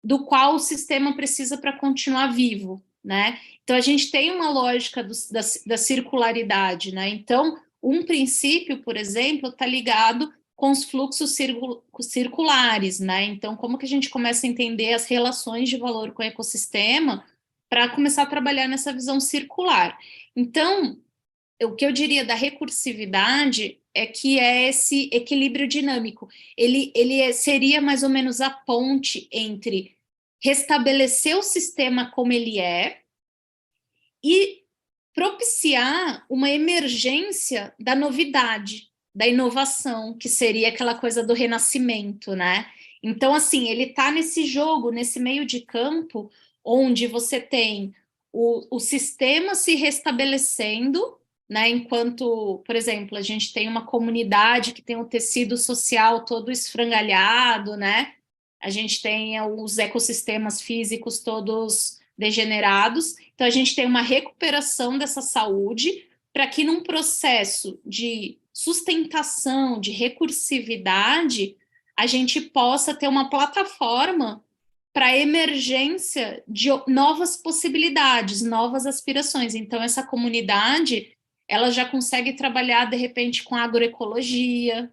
do qual o sistema precisa para continuar vivo, né? Então, a gente tem uma lógica da circularidade, né? Então, um princípio, por exemplo, está ligado com os fluxos circulares, né? Então, como que a gente começa a entender as relações de valor com o ecossistema para começar a trabalhar nessa visão circular? Então, o que eu diria da recursividade é que é esse equilíbrio dinâmico. Seria mais ou menos a ponte entre restabelecer o sistema como ele é e propiciar uma emergência da novidade, da inovação, que seria aquela coisa do renascimento, né? Então, assim, ele está nesse jogo, nesse meio de campo, onde você tem o sistema se restabelecendo, né? Enquanto, por exemplo, a gente tem uma comunidade que tem um tecido social todo esfrangalhado, né? A gente tem os ecossistemas físicos todos degenerados. Então, a gente tem uma recuperação dessa saúde para que, num processo de sustentação, de recursividade, a gente possa ter uma plataforma para a emergência de novas possibilidades, novas aspirações. Então, essa comunidade, ela já consegue trabalhar, de repente, com agroecologia,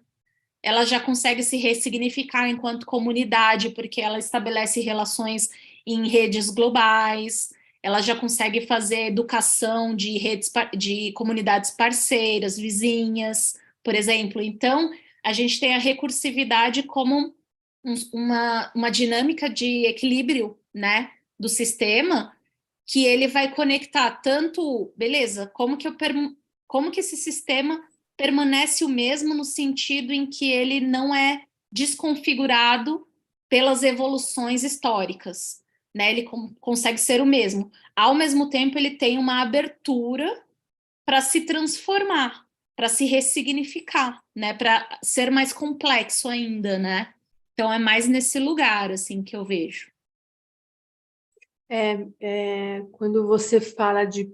ela já consegue se ressignificar enquanto comunidade, porque ela estabelece relações em redes globais, ela já consegue fazer educação de redes de comunidades parceiras, vizinhas, por exemplo. Então, a gente tem a recursividade como uma dinâmica de equilíbrio, né, do sistema, que ele vai conectar tanto, beleza, como que esse sistema permanece o mesmo no sentido em que ele não é desconfigurado pelas evoluções históricas, né? Ele consegue ser o mesmo. Ao mesmo tempo, ele tem uma abertura para se transformar, para se ressignificar, né? Para ser mais complexo ainda, né? Então, é mais nesse lugar, assim, que eu vejo.
Quando você fala de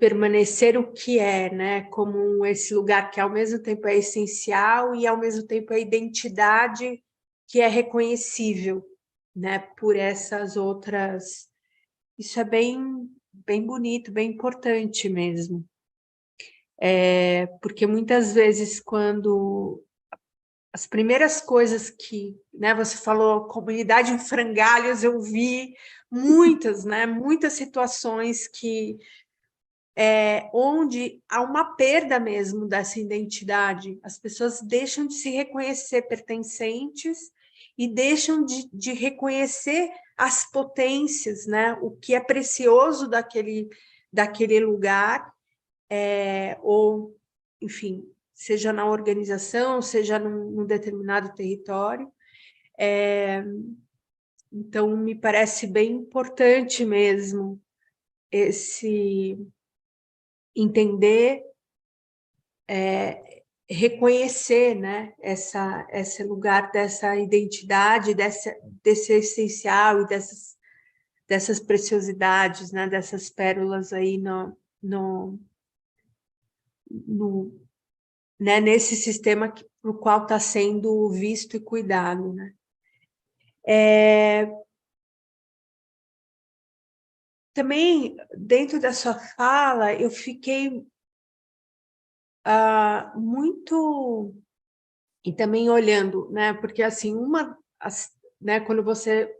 permanecer o que é, né? Como esse lugar que ao mesmo tempo é essencial e ao mesmo tempo é identidade que é reconhecível, né? Por essas outras. Isso é bem bonito, bem importante mesmo. Porque muitas vezes quando as primeiras coisas que, né, você falou, comunidade em frangalhos, eu vi muitas, né? Muitas situações que onde há uma perda mesmo dessa identidade. As pessoas deixam de se reconhecer pertencentes e deixam de reconhecer as potências, né? O que é precioso daquele lugar, ou, enfim, seja na organização, seja num determinado território. Então, me parece bem importante mesmo esse entender, reconhecer, né, esse lugar dessa identidade, desse essencial e dessas preciosidades, né, dessas pérolas aí né, nesse sistema para o qual está sendo visto e cuidado, né. Também, dentro da sua fala, eu fiquei muito... E também olhando, né? Porque, assim, né, quando você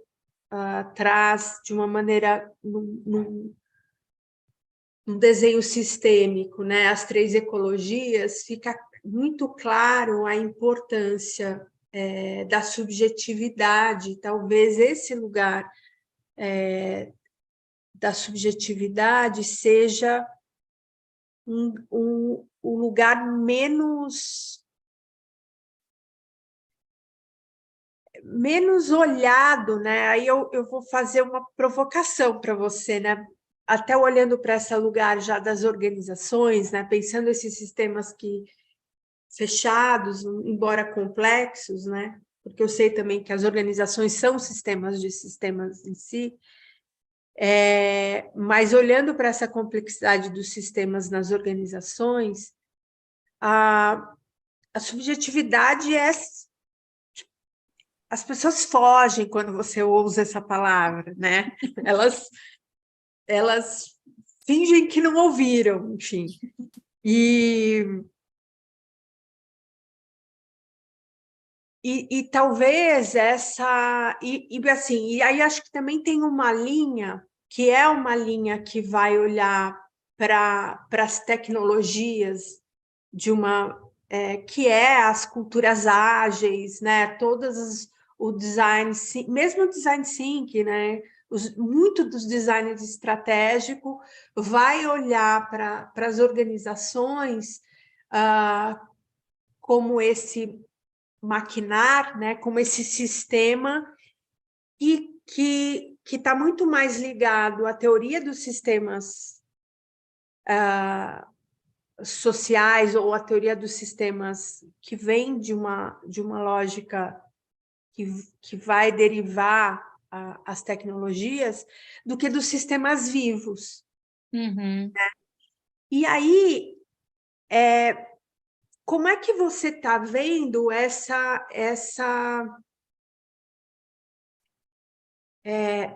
traz de uma maneira, um desenho sistêmico, né, as 3 ecologias, fica muito claro a importância da subjetividade. Talvez esse lugar da subjetividade seja um lugar menos olhado, né? Aí eu vou fazer uma provocação para você, né? Até olhando para esse lugar já das organizações, né? Pensando esses sistemas que fechados, embora complexos, né? Porque eu sei também que as organizações são sistemas de sistemas em si, mas olhando para essa complexidade dos sistemas nas organizações, a subjetividade as pessoas fogem quando você usa essa palavra, né? Elas fingem que não ouviram, enfim. E talvez essa... assim, e aí acho que também tem uma linha, que é uma linha que vai olhar para as tecnologias de uma... que é as culturas ágeis, né? O design, mesmo o design thinking, né? Muito dos designers estratégicos vai olhar para as organizações como esse maquinar, né, como esse sistema que está muito mais ligado à teoria dos sistemas sociais ou à teoria dos sistemas que vem de uma lógica que vai derivar as tecnologias do que dos sistemas vivos.
Uhum.
E aí, como é que você está vendo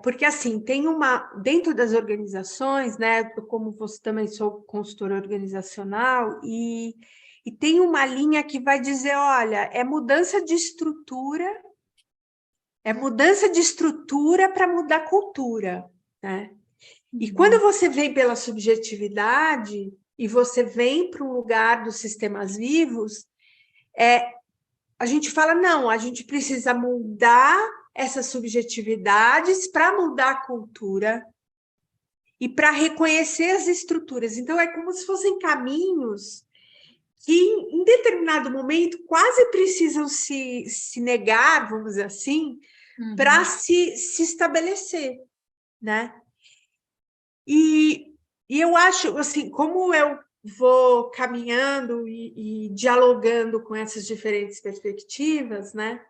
porque, assim, tem dentro das organizações, né, como você também sou consultora organizacional, e tem uma linha que vai dizer, olha, é mudança de estrutura para mudar cultura, né? E quando você vem pela subjetividade e você vem para um lugar dos sistemas vivos, a gente fala, não, a gente precisa mudar essas subjetividades para mudar a cultura e para reconhecer as estruturas. Então, é como se fossem caminhos que, em determinado momento, quase precisam se negar, vamos dizer assim, para se estabelecer, né? E eu acho, assim, como eu vou caminhando e dialogando com essas diferentes perspectivas, né?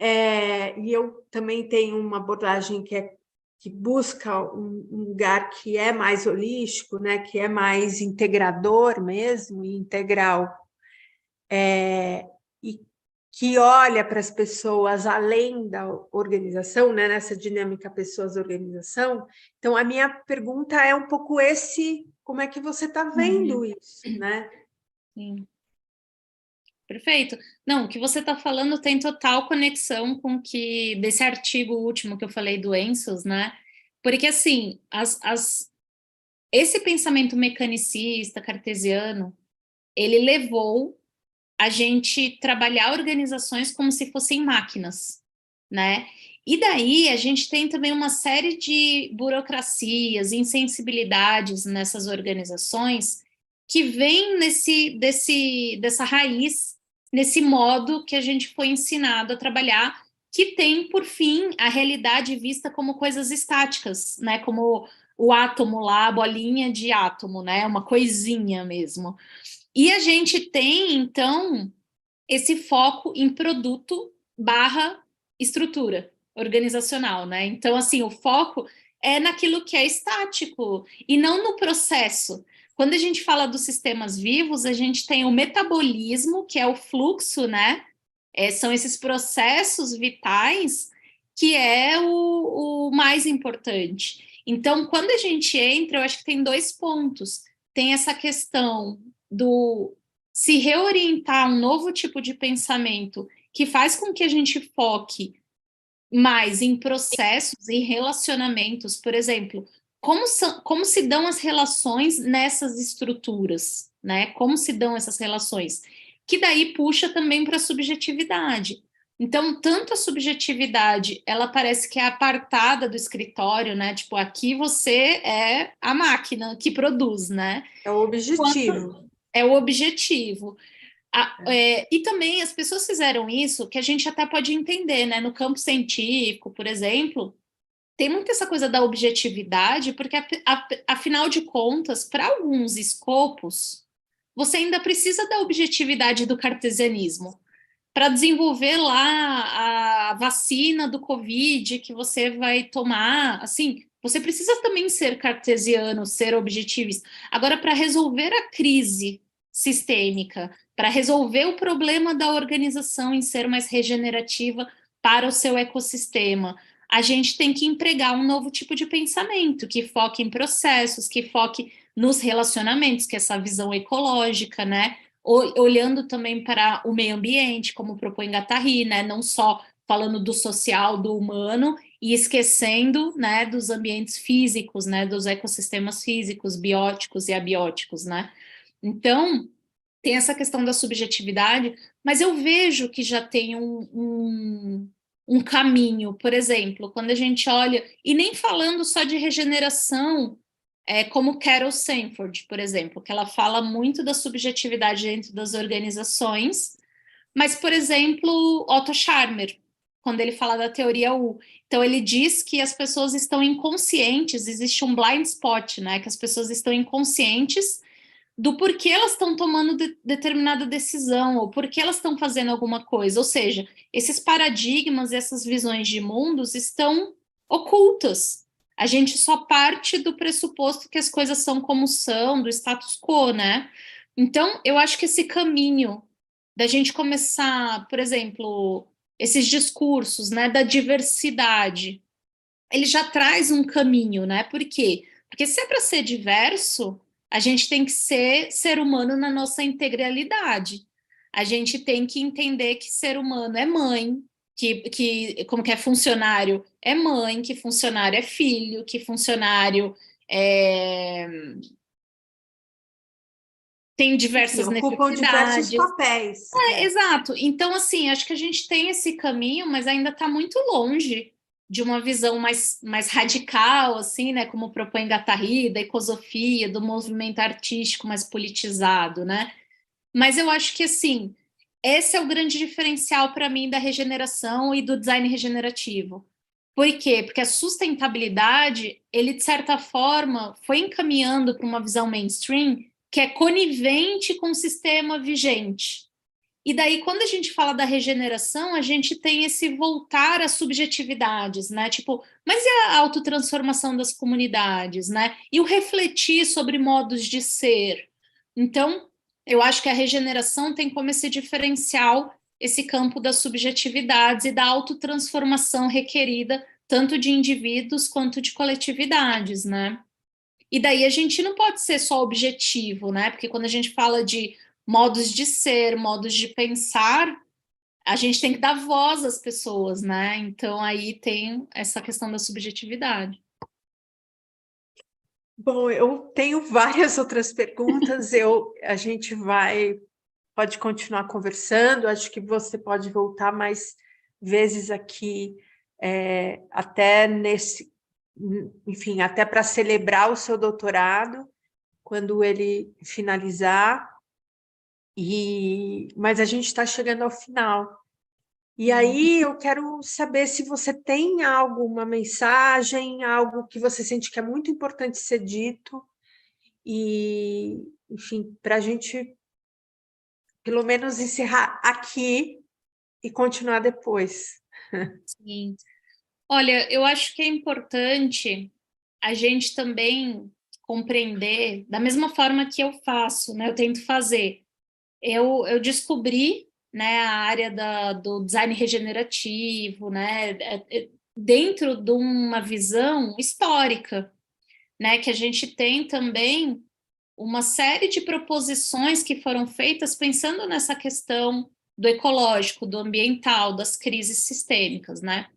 E eu também tenho uma abordagem que busca um lugar que é mais holístico, né? Que é mais integrador mesmo, e integral, e que olha para as pessoas além da organização, né? Nessa dinâmica pessoas-organização. Então, a minha pergunta é um pouco como é que você está vendo isso, né?
Sim. Perfeito. Não, o que você está falando tem total conexão com desse artigo último que eu falei do Ensos, né? Porque, assim, esse pensamento mecanicista, cartesiano, ele levou a gente trabalhar organizações como se fossem máquinas, né? E daí a gente tem também uma série de burocracias, insensibilidades nessas organizações que vêm dessa raiz, nesse modo que a gente foi ensinado a trabalhar, que tem, por fim, a realidade vista como coisas estáticas, né? Como o átomo lá, a bolinha de átomo, né? Uma coisinha mesmo. E a gente tem, então, esse foco em produto barra estrutura organizacional, né? Então, assim, o foco é naquilo que é estático e não no processo. Quando a gente fala dos sistemas vivos, a gente tem o metabolismo, que é o fluxo, né? São esses processos vitais que é o mais importante. Então, quando a gente entra, eu acho que tem 2 pontos. Tem essa questão do se reorientar a um novo tipo de pensamento que faz com que a gente foque mais em processos e relacionamentos. Por exemplo, como se dão as relações nessas estruturas, né? Como se dão essas relações? Que daí puxa também para a subjetividade. Então, tanto a subjetividade, ela parece que é apartada do escritório, né? Tipo, aqui você é a máquina que produz, né?
É o objetivo.
É o objetivo. E também as pessoas fizeram isso, que a gente até pode entender, né? No campo científico, por exemplo, tem muito essa coisa da objetividade, porque, afinal de contas, para alguns escopos, você ainda precisa da objetividade do cartesianismo. Para desenvolver lá a vacina do Covid que você vai tomar, assim, você precisa também ser cartesiano, ser objetivista. Agora, para resolver a crise sistêmica, para resolver o problema da organização em ser mais regenerativa para o seu ecossistema, a gente tem que empregar um novo tipo de pensamento, que foque em processos, que foque nos relacionamentos, que é essa visão ecológica, né? Olhando também para o meio ambiente, como propõe Guattari, né? Não só falando do social, do humano, e esquecendo, né, dos ambientes físicos, né, dos ecossistemas físicos, bióticos e abióticos, né? Então, tem essa questão da subjetividade, mas eu vejo que já tem um caminho, por exemplo, quando a gente olha, e nem falando só de regeneração, como Carol Sanford, por exemplo, que ela fala muito da subjetividade dentro das organizações, mas, por exemplo, Otto Scharmer, quando ele fala da teoria U, então ele diz que as pessoas estão inconscientes, existe um blind spot, né, que as pessoas estão inconscientes do porquê elas estão tomando determinada decisão, ou porquê elas estão fazendo alguma coisa. Ou seja, esses paradigmas, essas visões de mundos estão ocultas. A gente só parte do pressuposto que as coisas são como são, do status quo, né? Então, eu acho que esse caminho da gente começar, por exemplo, esses discursos, né, da diversidade, ele já traz um caminho, né? Por quê? Porque se é para ser diverso, a gente tem que ser humano na nossa integralidade. A gente tem que entender que ser humano é mãe, que como que é funcionário é mãe, que funcionário é filho, que funcionário é, tem
Enfim,
diversas
ocupam diversos
necessidades.
papéis.
Exato. Então, assim, acho que a gente tem esse caminho, mas ainda está muito longe de uma visão mais radical, assim, né? Como propõe Guattari, da ecosofia, do movimento artístico mais politizado, né? Mas eu acho que, assim, esse é o grande diferencial para mim da regeneração e do design regenerativo. Por quê? Porque a sustentabilidade, ele, de certa forma, foi encaminhando para uma visão mainstream que é conivente com o sistema vigente. E daí, quando a gente fala da regeneração, a gente tem esse voltar às subjetividades, né? Tipo, mas e a autotransformação das comunidades, né? E o refletir sobre modos de ser. Então, eu acho que a regeneração tem como esse diferencial esse campo das subjetividades e da autotransformação requerida tanto de indivíduos quanto de coletividades, né? E daí a gente não pode ser só objetivo, né? Porque quando a gente fala de modos de ser, modos de pensar, a gente tem que dar voz às pessoas, né? Então aí tem essa questão da subjetividade.
Bom, eu tenho várias outras perguntas. A gente pode continuar conversando. Acho que você pode voltar mais vezes aqui, até enfim, até para celebrar o seu doutorado, quando ele finalizar. Mas a gente está chegando ao final. E aí eu quero saber se você tem uma mensagem, algo que você sente que é muito importante ser dito, e, enfim, para a gente pelo menos encerrar aqui e continuar depois.
Sim. Olha, eu acho que é importante a gente também compreender, da mesma forma que eu faço, né? Eu tento fazer. Eu descobri, né, a área do design regenerativo, né, dentro de uma visão histórica, né, que a gente tem também uma série de proposições que foram feitas pensando nessa questão do ecológico, do ambiental, das crises sistêmicas, né?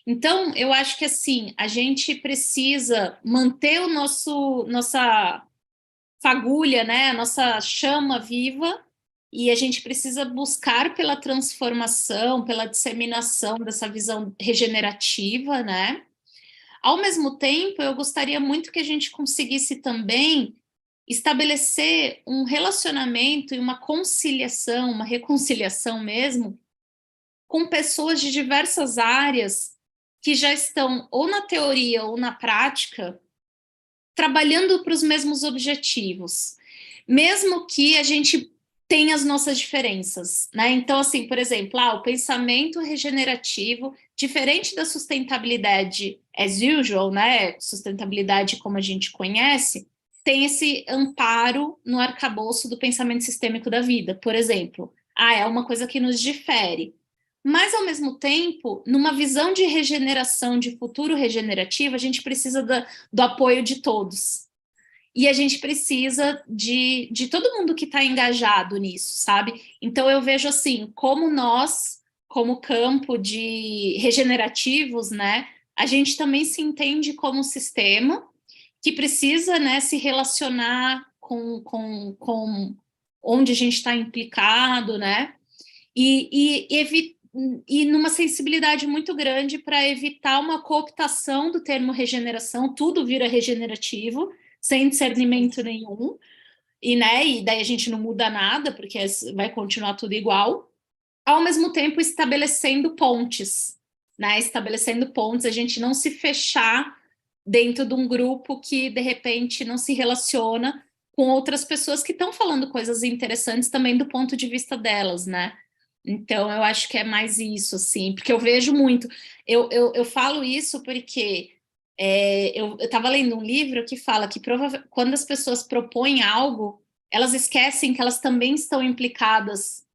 Então, eu acho que assim, a gente precisa manter nossa fagulha, né, a nossa chama viva, e a gente precisa buscar pela transformação, pela disseminação dessa visão regenerativa, né? Ao mesmo tempo, eu gostaria muito que a gente conseguisse também estabelecer um relacionamento e uma conciliação, uma reconciliação mesmo, com pessoas de diversas áreas que já estão ou na teoria ou na prática trabalhando para os mesmos objetivos, mesmo que a gente tenha as nossas diferenças, né? Então, assim, por exemplo, o pensamento regenerativo, diferente da sustentabilidade as usual, né? Sustentabilidade como a gente conhece, tem esse amparo no arcabouço do pensamento sistêmico da vida. Por exemplo, é uma coisa que nos difere. Mas, ao mesmo tempo, numa visão de regeneração, de futuro regenerativo, a gente precisa do apoio de todos. E a gente precisa de todo mundo que está engajado nisso, sabe? Então, eu vejo assim, como nós, como campo de regenerativos, né, a gente também se entende como um sistema que precisa, né, se relacionar com onde a gente está implicado, né? E numa sensibilidade muito grande para evitar uma cooptação do termo regeneração, tudo vira regenerativo, sem discernimento nenhum, e daí a gente não muda nada, porque vai continuar tudo igual, ao mesmo tempo estabelecendo pontes, né? Estabelecendo pontes, a gente não se fechar dentro de um grupo que, de repente, não se relaciona com outras pessoas que estão falando coisas interessantes também do ponto de vista delas, né? Então, eu acho que é mais isso, assim, porque eu vejo muito. Eu falo isso porque eu estava lendo um livro que fala que quando as pessoas propõem algo, elas esquecem que elas também estão implicadas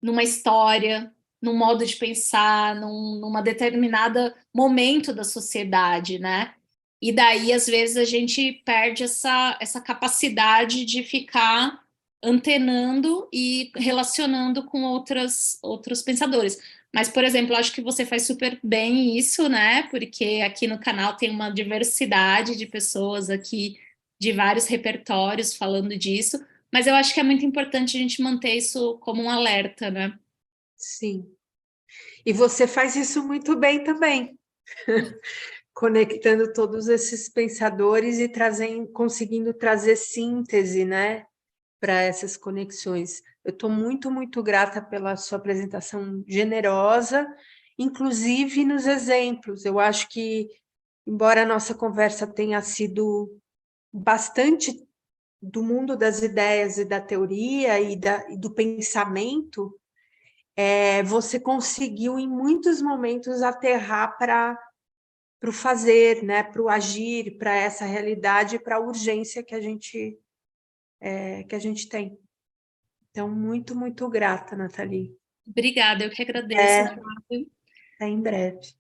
numa história, num modo de pensar, numa determinada momento da sociedade, né? E daí, às vezes, a gente perde essa capacidade de ficar antenando e relacionando com outros pensadores. Mas, por exemplo, acho que você faz super bem isso, né? Porque aqui no canal tem uma diversidade de pessoas aqui, de vários repertórios falando disso. Mas eu acho que é muito importante a gente manter isso como um alerta, né?
Sim. E você faz isso muito bem também, conectando todos esses pensadores e conseguindo trazer síntese, né, para essas conexões. Eu estou muito, muito grata pela sua apresentação generosa, inclusive nos exemplos. Eu acho que, embora a nossa conversa tenha sido bastante do mundo das ideias e da teoria e do pensamento, você conseguiu, em muitos momentos, aterrar para o fazer, né? Para o agir, para essa realidade, para a urgência que a gente tem. Então, muito, muito grata, Nathalie.
Obrigada, eu que agradeço, Flávio.
Até em breve.